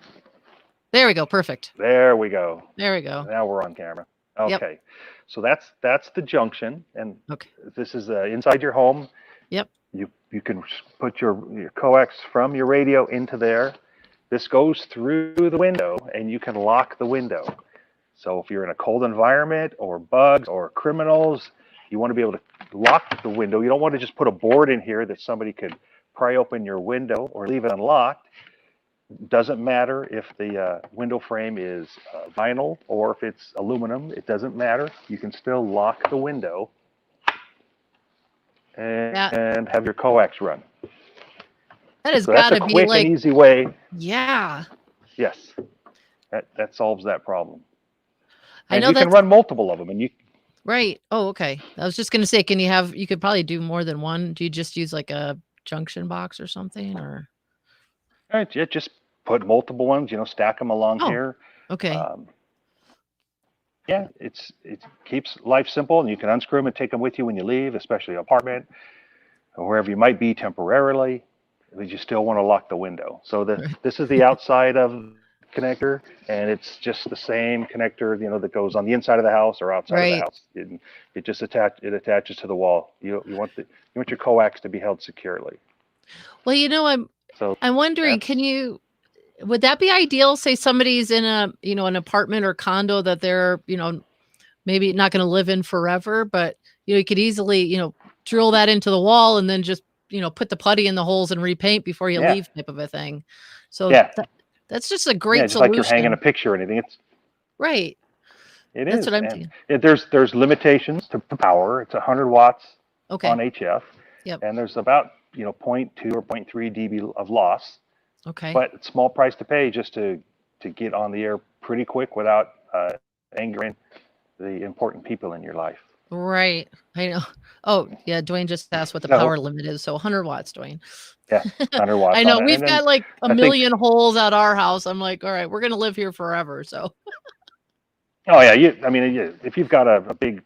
There we go. Perfect. There we go. There we go. Now we're on camera. Okay, so that's the junction, and this is inside your home. Yep. You can put your coax from your radio into there. This goes through the window, and you can lock the window. So if you're in a cold environment, or bugs, or criminals, you want to be able to lock the window. You don't want to just put a board in here that somebody could pry open your window or leave it unlocked. Doesn't matter if the window frame is vinyl or if it's aluminum. It doesn't matter. You can still lock the window and have your coax run. That has got to be like a quick and easy way. Yeah. Yes. That solves that problem. I know you can run multiple of them, and you. Right. Oh, okay. I was just going to say, you could probably do more than one. Do you just use like a junction box or something, or? All right, yeah, just put multiple ones, stack them along here. Okay. Yeah, it keeps life simple, and you can unscrew them and take them with you when you leave, especially an apartment or wherever you might be temporarily, but you still want to lock the window. So this is the outside of the connector, and it's just the same connector, that goes on the inside of the house or outside of the house. It just attaches to the wall. You want your coax to be held securely. Well, I'm wondering, would that be ideal? Say somebody's in an apartment or condo that they're, maybe not going to live in forever, but you could easily, drill that into the wall and then just, put the putty in the holes and repaint before you leave, type of a thing. So that's just a great just solution. like you're hanging a picture or anything. It's right. It That's is, what I'm and thinking. there's limitations to power. It's 100 watts on HF, and there's about 0.2 or 0.3 dB of loss. Okay. But it's small price to pay just to get on the air pretty quick without angering the important people in your life. Right. I know. Oh, yeah. Dwayne just asked what the So, power limit is. So 100 watts, Dwayne. Yeah, 100 watts. I know. On it. We've And got like a I million holes at our house. I'm like, all right, we're going to live here forever. So. Oh, yeah. I mean, if you've got a big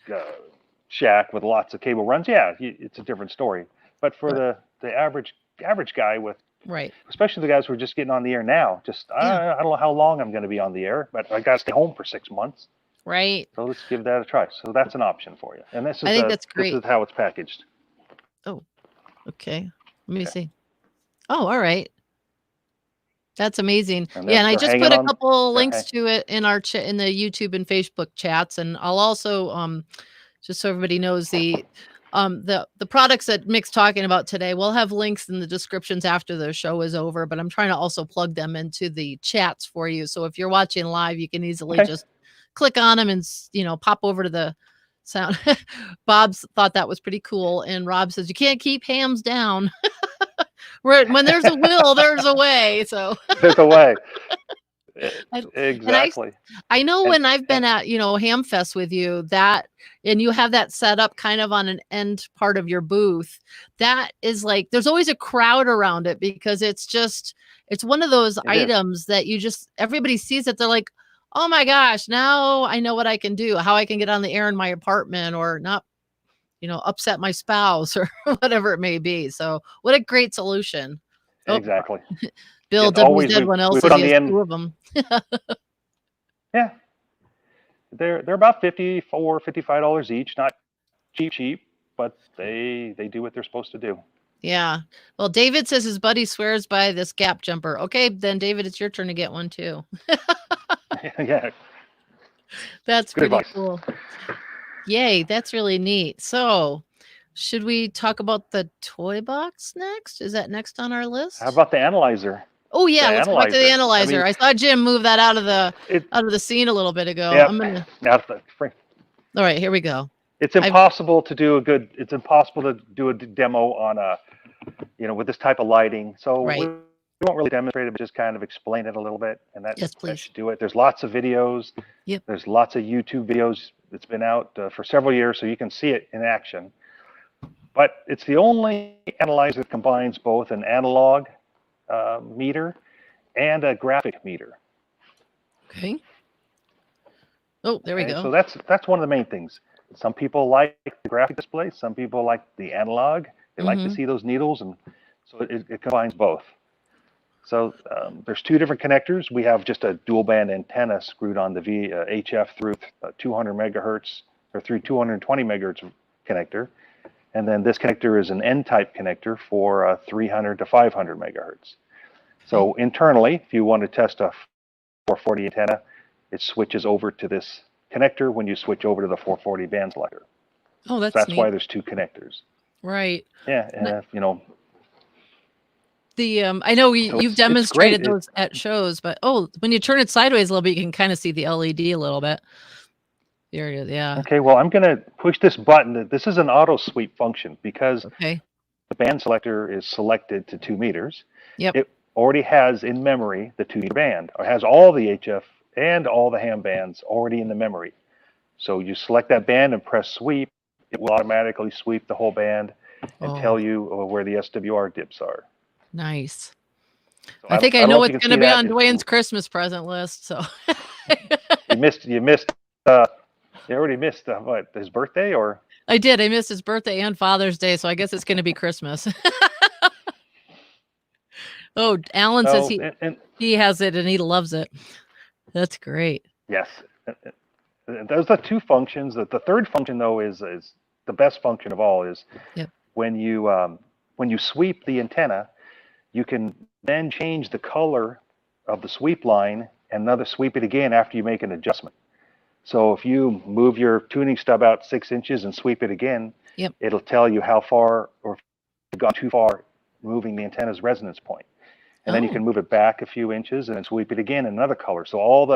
shack with lots of cable runs, yeah, it's a different story. But for the average guy with, especially the guys who are just getting on the air now, I don't know how long I'm going to be on the air, but I got to stay home for 6 months. Right. So let's give that a try. So that's an option for you. And I think that's great. This is how it's packaged. Oh, okay. Let me see. Oh, all right. That's amazing. And I just put a couple links to it in our in the YouTube and Facebook chats, and I'll also just so everybody knows the products that Mick's talking about today. We'll have links in the descriptions after the show is over, but I'm trying to also plug them into the chats for you. So if you're watching live, you can easily just click on them and pop over to the sound. Bob's thought that was pretty cool, and Rob says you can't keep hams down. When there's a will, there's a way. So there's a way. Exactly. I know when I've been at, Hamfest with you, and you have that set up kind of on an end part of your booth, that is like, there's always a crowd around it because it's one of those items that everybody sees it. They're like, oh my gosh, now I know what I can do, how I can get on the air in my apartment or not, upset my spouse or whatever it may be. So what a great solution. Exactly. Bill WZ1 else says he has 2 of them. Yeah. They're about $54, $55 each. Not cheap, but they do what they're supposed to do. Yeah. Well, David says his buddy swears by this gap jumper. Okay, then David, it's your turn to get one too. Yeah. That's pretty cool. Yay, that's really neat. So, should we talk about the toy box next? Is that next on our list? How about the analyzer? Oh yeah, let's go back to the analyzer. I saw Jim move that out of the scene a little bit ago. Yeah. All right, here we go. It's impossible to do a demo on with this type of lighting. So we won't really demonstrate it, but just kind of explain it a little bit, and that should do it. There's lots of videos. Yep. There's lots of YouTube videos that's been out for several years, so you can see it in action. But it's the only analyzer that combines both an analog meter and a graphic meter. Okay. Oh, there we go. So that's one of the main things. Some people like the graphic display. Some people like the analog. They like to see those needles, and so it combines both. So there's 2 different connectors. We have just a dual band antenna screwed on the HF through 200 megahertz or through 220 megahertz connector. And then this connector is an N-type connector for 300 to 500 megahertz. So internally, if you want to test a 440 antenna, it switches over to this connector when you switch over to the 440 band selector. Oh, that's neat. Why there's 2 connectors. Right. Yeah, I know you've demonstrated those at shows, but when you turn it sideways a little bit, you can kind of see the LED a little bit. There it is. Yeah. Okay. Well, I'm going to push this button. This is an auto sweep function because the band selector is selected to 2 meters. Yep. It already has in memory the 2 meter band, or has all the HF and all the ham bands already in the memory. So you select that band and press sweep. It will automatically sweep the whole band and tell you where the SWR dips are. Nice. So I think I know what's going to be on Dwayne's Christmas present list. So you missed. You already missed what, his birthday, or? I did. I missed his birthday and Father's Day, so I guess it's going to be Christmas. Alan says he has it and he loves it. That's great. Yes. Those are 2 functions. The third function, though, is the best function of all. Is when you sweep the antenna, you can then change the color of the sweep line and sweep it again after you make an adjustment. So if you move your tuning stub out 6 inches and sweep it again, it'll tell you how far, or if you've gone too far moving the antenna's resonance point. And then you can move it back a few inches and then sweep it again in another color. So all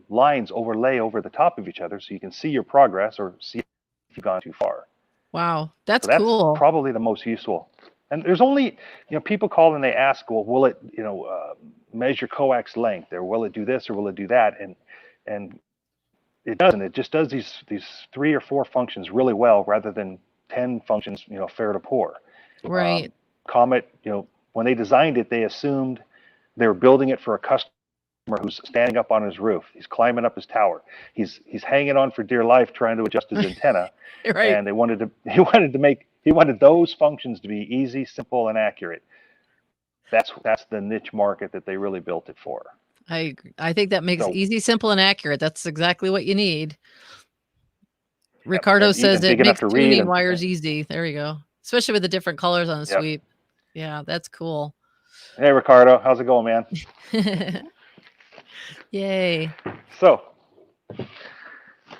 lines overlay over the top of each other, so you can see your progress or see if you've gone too far. Wow, that's So that's cool. probably the most useful. And there's only, people call and they ask, well, will it, measure coax length, or will it do this, or will it do that? And it doesn't. It just does these 3 or 4 functions really well, rather than 10 functions, fair to poor. Right. Comet, when they designed it, they assumed they were building it for a customer who's standing up on his roof. He's climbing up his tower. He's hanging on for dear life, trying to adjust his antenna. Right. And he wanted those functions to be easy, simple, and accurate. That's the niche market that they really built it for. I think that makes easy, simple, and accurate. That's exactly what you need. Ricardo says it makes tuning wires easy. There you go. Especially with the different colors on the sweep. Yeah, that's cool. Hey, Ricardo, how's it going, man? Yay. So,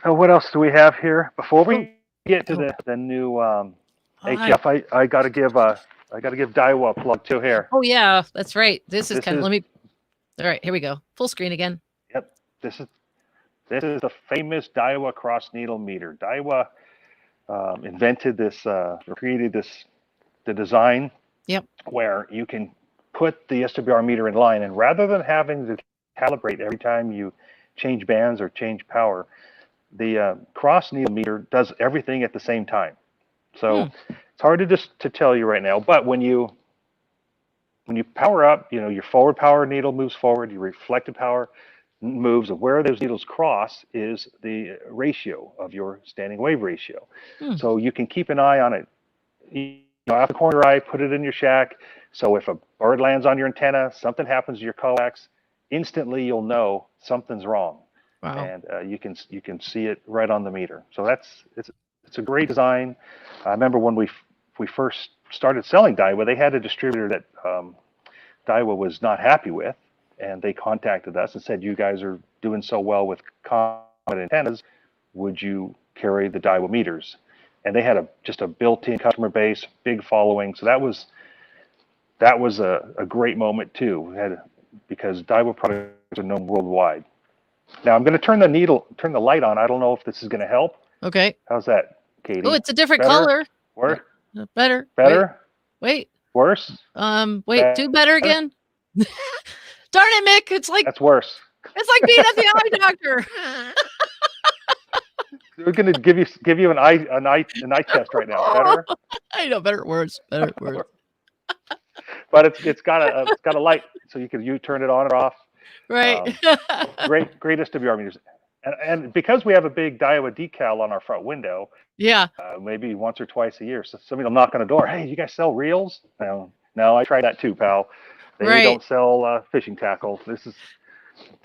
what else do we have here? Before we get to the new HF, I gotta give Daiwa a plug too here. Oh yeah, that's right. This is all right, here we go. Full screen again. Yep. This is the famous Daiwa cross needle meter. Daiwa invented this, or created the design. Yep. Where you can put the SWR meter in line, and rather than having to calibrate every time you change bands or change power, the cross needle meter does everything at the same time. So it's hard to tell you right now, but when you power up, your forward power needle moves forward, your reflected power moves. Where those needles cross is the ratio of your standing wave ratio. So you can keep an eye on it. Out the corner eye, put it in your shack. So if a bird lands on your antenna, something happens to your coax, instantly you'll know something's wrong. Wow. And you can see it right on the meter. So it's a great design. I remember when we first started selling Daiwa, they had a distributor that Daiwa was not happy with, and they contacted us and said, "You guys are doing so well with Comet antennas, would you carry the Daiwa meters?" And they had just a built-in customer base, big following. So that was a great moment too, because Daiwa products are known worldwide. Now I'm going to turn the light on. I don't know if this is going to help. Okay. How's that, Katie? Oh, it's a different color. Worse? Better. Better? Wait. Worse? Wait, do better again. Darn it, Mick. It's like that's worse. It's like being at the eye doctor. We're gonna give you an eye test right now. Better? I know, better, worse, better, worse. But it's got a light, so you turn it on or off. Right. Great SWR meters, and because we have a big Daiwa decal on our front window. Yeah. Maybe once or twice a year, so somebody will knock on the door. Hey, you guys sell reels? No, I tried that too, pal. They don't sell fishing tackle. I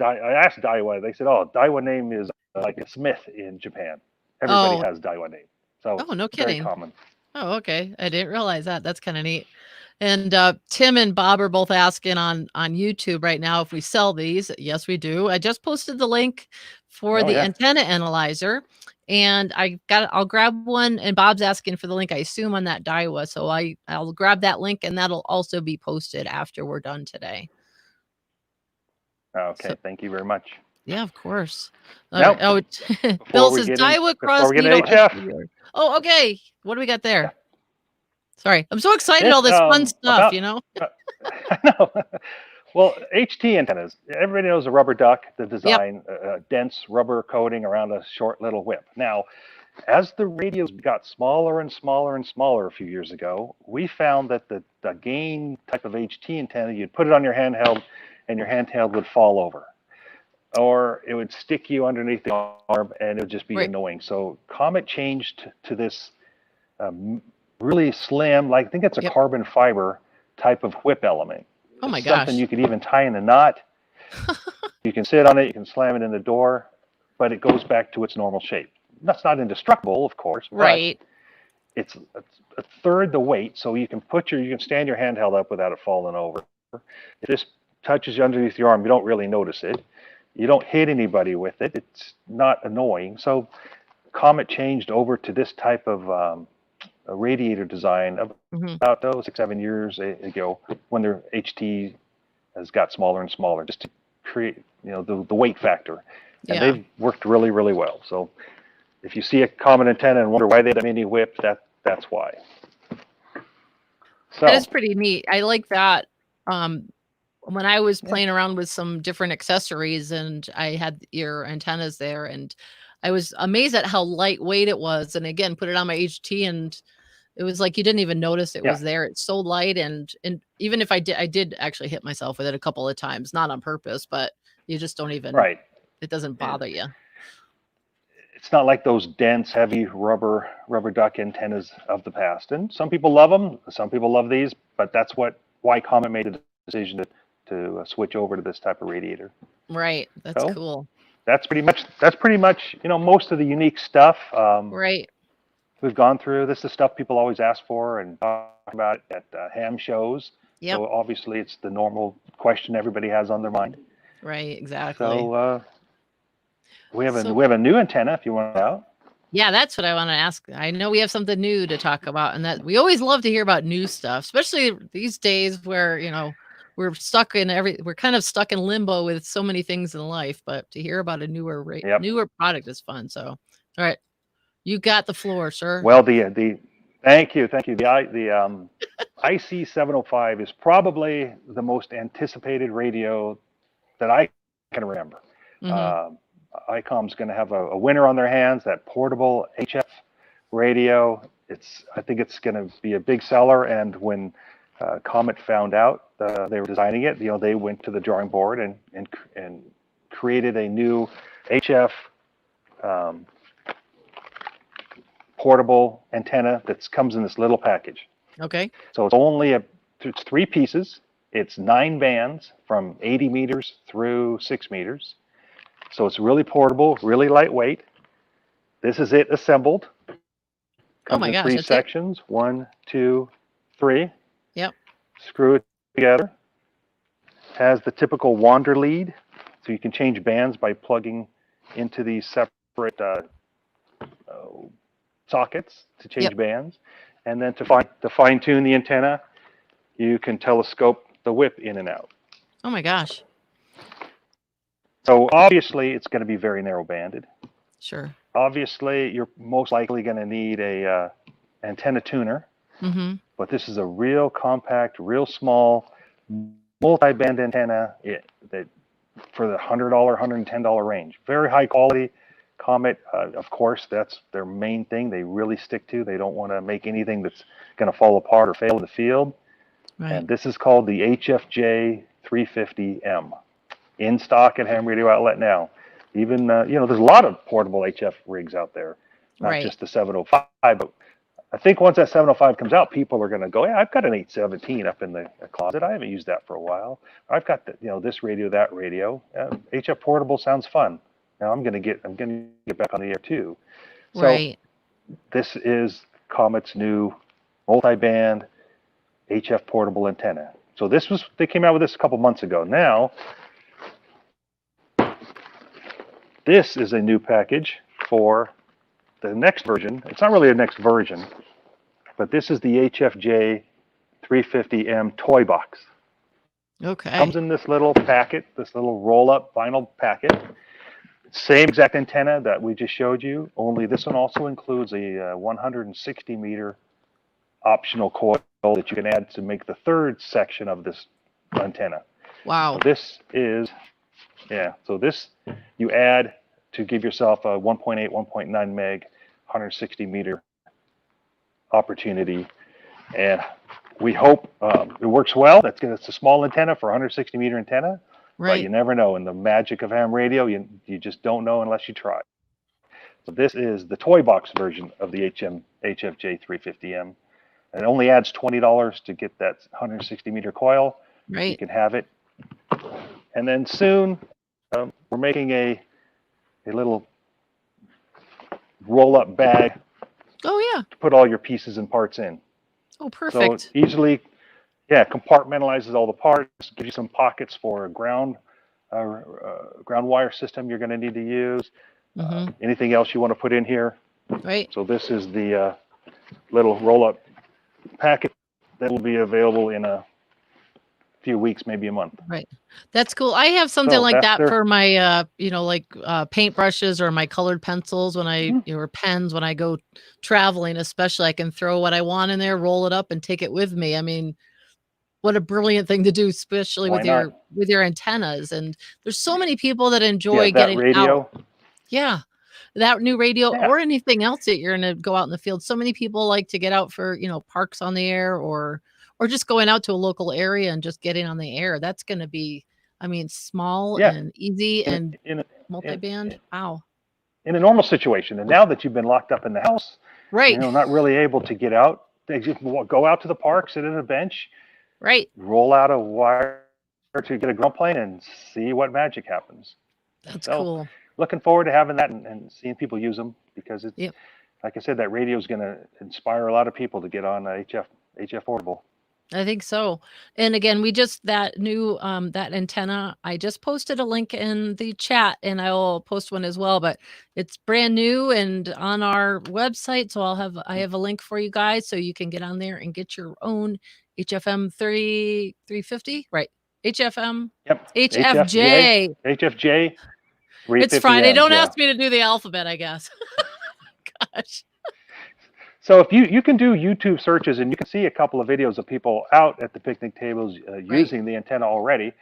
asked Daiwa. They said, "Oh, Daiwa name is like a Smith in Japan. Everybody has Daiwa name." So no kidding. Very common. Oh, okay. I didn't realize that. That's kind of neat. And Tim and Bob are both asking on YouTube right now if we sell these. Yes, we do. I just posted the link for the antenna analyzer, and I'll grab one. And Bob's asking for the link, I assume, on that Daiwa. So I'll grab that link, and that'll also be posted after we're done today. Okay, so, thank you very much. Yeah, of course. Nope. Oh, Bill says Daiwa cross needle. Oh, okay. What do we got there? Sorry, I'm so excited. All this fun stuff, I know. Well, HT antennas. Everybody knows a rubber duck. The design, a dense rubber coating around a short little whip. Now, as the radios got smaller and smaller and smaller a few years ago, we found that the gain type of HT antenna, you'd put it on your handheld, and your handheld would fall over, or it would stick you underneath the arm, and it would just be annoying. So Comet changed to this really slim, I think it's a carbon fiber type of whip element. Oh my gosh. Something you could even tie in a knot. You can sit on it, you can slam it in the door, but it goes back to its normal shape. That's not indestructible, of course. Right. It's a third the weight, so you can stand your handheld up without it falling over. If this touches you underneath your arm, you don't really notice it. You don't hit anybody with it. It's not annoying. So Comet changed over to this type of a radiator design about 6-7 years ago, when their HT has got smaller and smaller, just to the weight factor, and Yeah. they've worked really, really well. So if you see a Comet antenna and wonder why they have a mini whip, that's why. So that is pretty neat. I like that. When I was playing around with some different accessories and I had your antennas there, and I was amazed at how lightweight it was. And again, put it on my HT, and it was like you didn't even notice it was there. It's so light, and even if I did actually hit myself with it a couple of times, not on purpose, but you just don't even. right. It doesn't bother you. It's not like those dense, heavy rubber duck antennas of the past. And some people love them, some people love these, but that's why Comet made the decision to switch over to this type of radiator. Right. That's So cool. that's pretty much most of the unique stuff. Right. We've gone through. This is the stuff people always ask for and talk about at ham shows. Yep. So obviously it's the normal question everybody has on their mind. Right. Exactly. So we have a new antenna if you want to know out. Yeah, that's what I want to ask. I know we have something new to talk about, and that we always love to hear about new stuff, especially these days where, we're kind of stuck in limbo with so many things in life, but to hear about a newer product is fun. So, all right, you got the floor, sir. Well, thank you. The IC705 is probably the most anticipated radio that I can remember. ICOM's going to have a winner on their hands, that portable HF radio. I think it's going to be a big seller. And when Comet found out they were designing it, they went to the drawing board and created a new HF portable antenna that comes in this little package. Okay. So it's 3 pieces. It's 9 bands from 80 meters through 6 meters. So it's really portable, really lightweight. This is it assembled. Comes in 3 sections. 1, 2, 3. Yep. Screw it together. Has the typical wander lead, so you can change bands by plugging into these separate sockets to change bands. And then to fine tune the antenna, you can telescope the whip in and out. Oh my gosh. So obviously it's going to be very narrow banded. Sure. Obviously you're most likely going to need a antenna tuner. But this is a real compact, real small, multi-band antenna that for the $100, $110 range. Very high quality. Comet, of course, that's their main thing. They really stick to. They don't want to make anything that's going to fall apart or fail in the field. Right. And this is called the HFJ 350M. In stock at Ham Radio Outlet now. Even, there's a lot of portable HF rigs out there, not just the 705. But I think once that 705 comes out, people are going to go, yeah, I've got an 817 up in the closet. I haven't used that for a while. I've got this radio, that radio. HF portable sounds fun. Now I'm going to get back on the air too. So this is Comet's new multi-band HF portable antenna. So they came out with this a couple months ago. Now, this is a new package for the next version. It's not really a next version, but this is the HFJ 350M toy box. Okay. Comes in this little packet, this little roll-up vinyl packet. Same exact antenna that we just showed you, only this one also includes a 160 meter optional coil that you can add to make the 3rd section of this antenna. Wow. So this is, this you add to give yourself a 1.8, 1.9 meg, 160 meter opportunity. And we hope it works well. It's a small antenna for a 160 meter antenna. Right. But you never know. In the magic of ham radio, you just don't know unless you try. So this is the toy box version of the HFJ 350M. And it only adds $20 to get that 160 meter coil. Right. You can have it. And then soon, we're making a little roll-up bag. Oh, yeah. To put all your pieces and parts in. Oh, perfect. So easily, compartmentalizes all the parts, gives you some pockets for a ground wire system you're going to need to use. Anything else you want to put in here. Right. So this is the little roll-up packet that will be available in a few weeks, maybe a month. Right. That's cool. I have something like that for my, like paintbrushes or my colored pencils when I, or pens when I go traveling, especially. I can throw what I want in there, roll it up and take it with me. I mean, what a brilliant thing to do, especially with your antennas. And there's so many people that enjoy getting radio. Out. Yeah. That new radio or anything else that you're going to go out in the field. So many people like to get out for, parks on the air or just going out to a local area and just getting on the air. That's going to be, small and easy and multi-band. Wow. In a normal situation. And now that you've been locked up in the house, right, not really able to get out, they just go out to the park, sit at a bench, right, roll out a wire to get a ground plane and see what magic happens. That's cool. Looking forward to having that and seeing people use them, because it's, like I said, that radio is going to inspire a lot of people to get on HF Portable. I think so. And again, we just, that new, that antenna, I just posted a link in the chat and I will post one as well, but it's brand new and on our website. So I have a link for you guys so you can get on there and get your own HFM 350, right? HFM, yep. HFJ. HFJ. It's Friday. Don't ask me to do the alphabet, I guess. Gosh. So if you can do YouTube searches and you can see a couple of videos of people out at the picnic tables using the antenna already.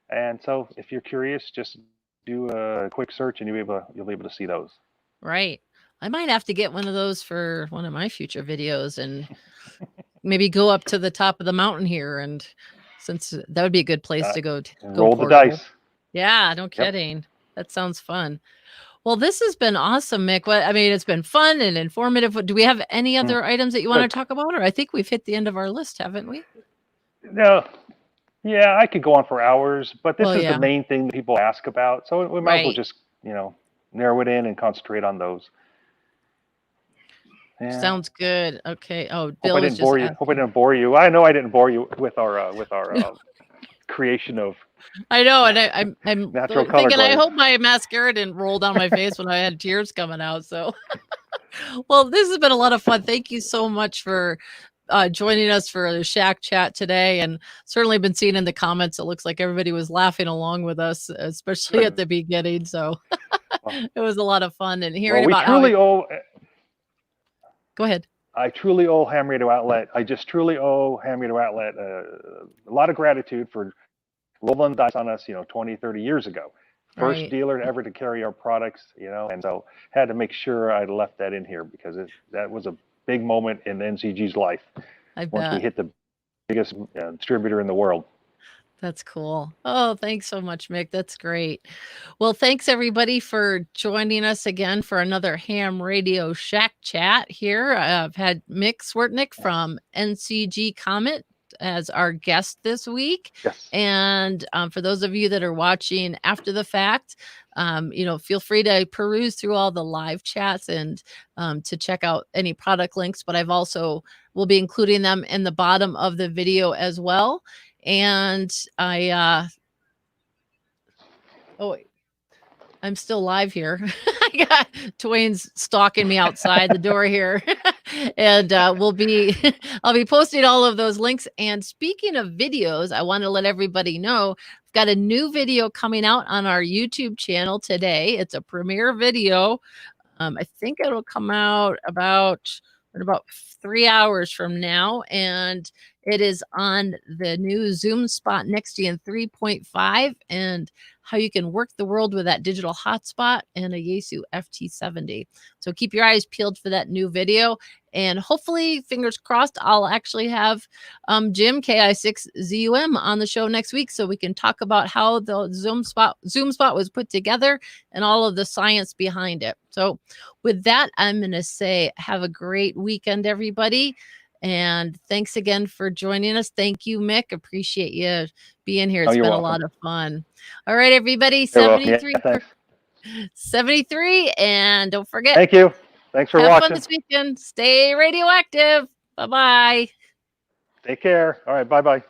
And so if you're curious, just do a quick search and you'll be able to see those. Right. I might have to get one of those for one of my future videos and maybe go up to the top of the mountain here. And since that would be a good place to go roll the dice. Yeah, no kidding. Yep. That sounds fun. Well, this has been awesome, Mick. It's been fun and informative. Do we have any other items that you want to talk about? Or I think we've hit the end of our list, haven't we? No. Yeah, I could go on for hours, but this is the main thing that people ask about. So we might as well just, narrow it in and concentrate on those. Yeah. Sounds good. Okay. Oh, Bill, hope I didn't bore you. I know I didn't bore you with our creation of. I know, and I'm natural thinking I hope my mascara didn't roll down my face when I had tears coming out. So, well, this has been a lot of fun. Thank you so much for joining us for the Shack Chat today, and certainly been seeing in the comments. It looks like everybody was laughing along with us, especially at the beginning. So, it was a lot of fun and hearing about Go ahead. I truly owe Ham Radio Outlet. I just truly owe Ham Radio Outlet a lot of gratitude for rolling the dice on us, 20, 30 years ago. First dealer ever to carry our products, and so had to make sure I left that in here because that was a big moment in NCG's life. Once we hit the biggest distributor in the world. That's cool. Oh, thanks so much, Mick. That's great. Well, thanks everybody for joining us again for another Ham Radio Shack Chat here. I've had Mick Stwertnik from NCG Comet as our guest this week. Yes. And for those of you that are watching after the fact, feel free to peruse through all the live chats and to check out any product links, but will be including them in the bottom of the video as well. And I'm still live here. I got Twain's stalking me outside the door here. And I'll be posting all of those links. And speaking of videos, I want to let everybody know we've got a new video coming out on our YouTube channel today. It's a premiere video. I think it'll come out about 3 hours from now, and it is on the new Zoom Spot Nextion 3.5 and how you can work the world with that digital hotspot and a Yaesu FT70. So keep your eyes peeled for that new video, and hopefully, fingers crossed, I'll actually have Jim KI6ZUM on the show next week so we can talk about how the Zoom Spot was put together and all of the science behind it. So with that, I'm going to say have a great weekend, everybody. And thanks again for joining us. Thank you, Mick. Appreciate you being here. It's been a lot of fun. All right, everybody. 73. 73. And don't forget. Thank you. Thanks for watching. Have fun this weekend. Stay radioactive. Bye-bye. Take care. All right. Bye-bye.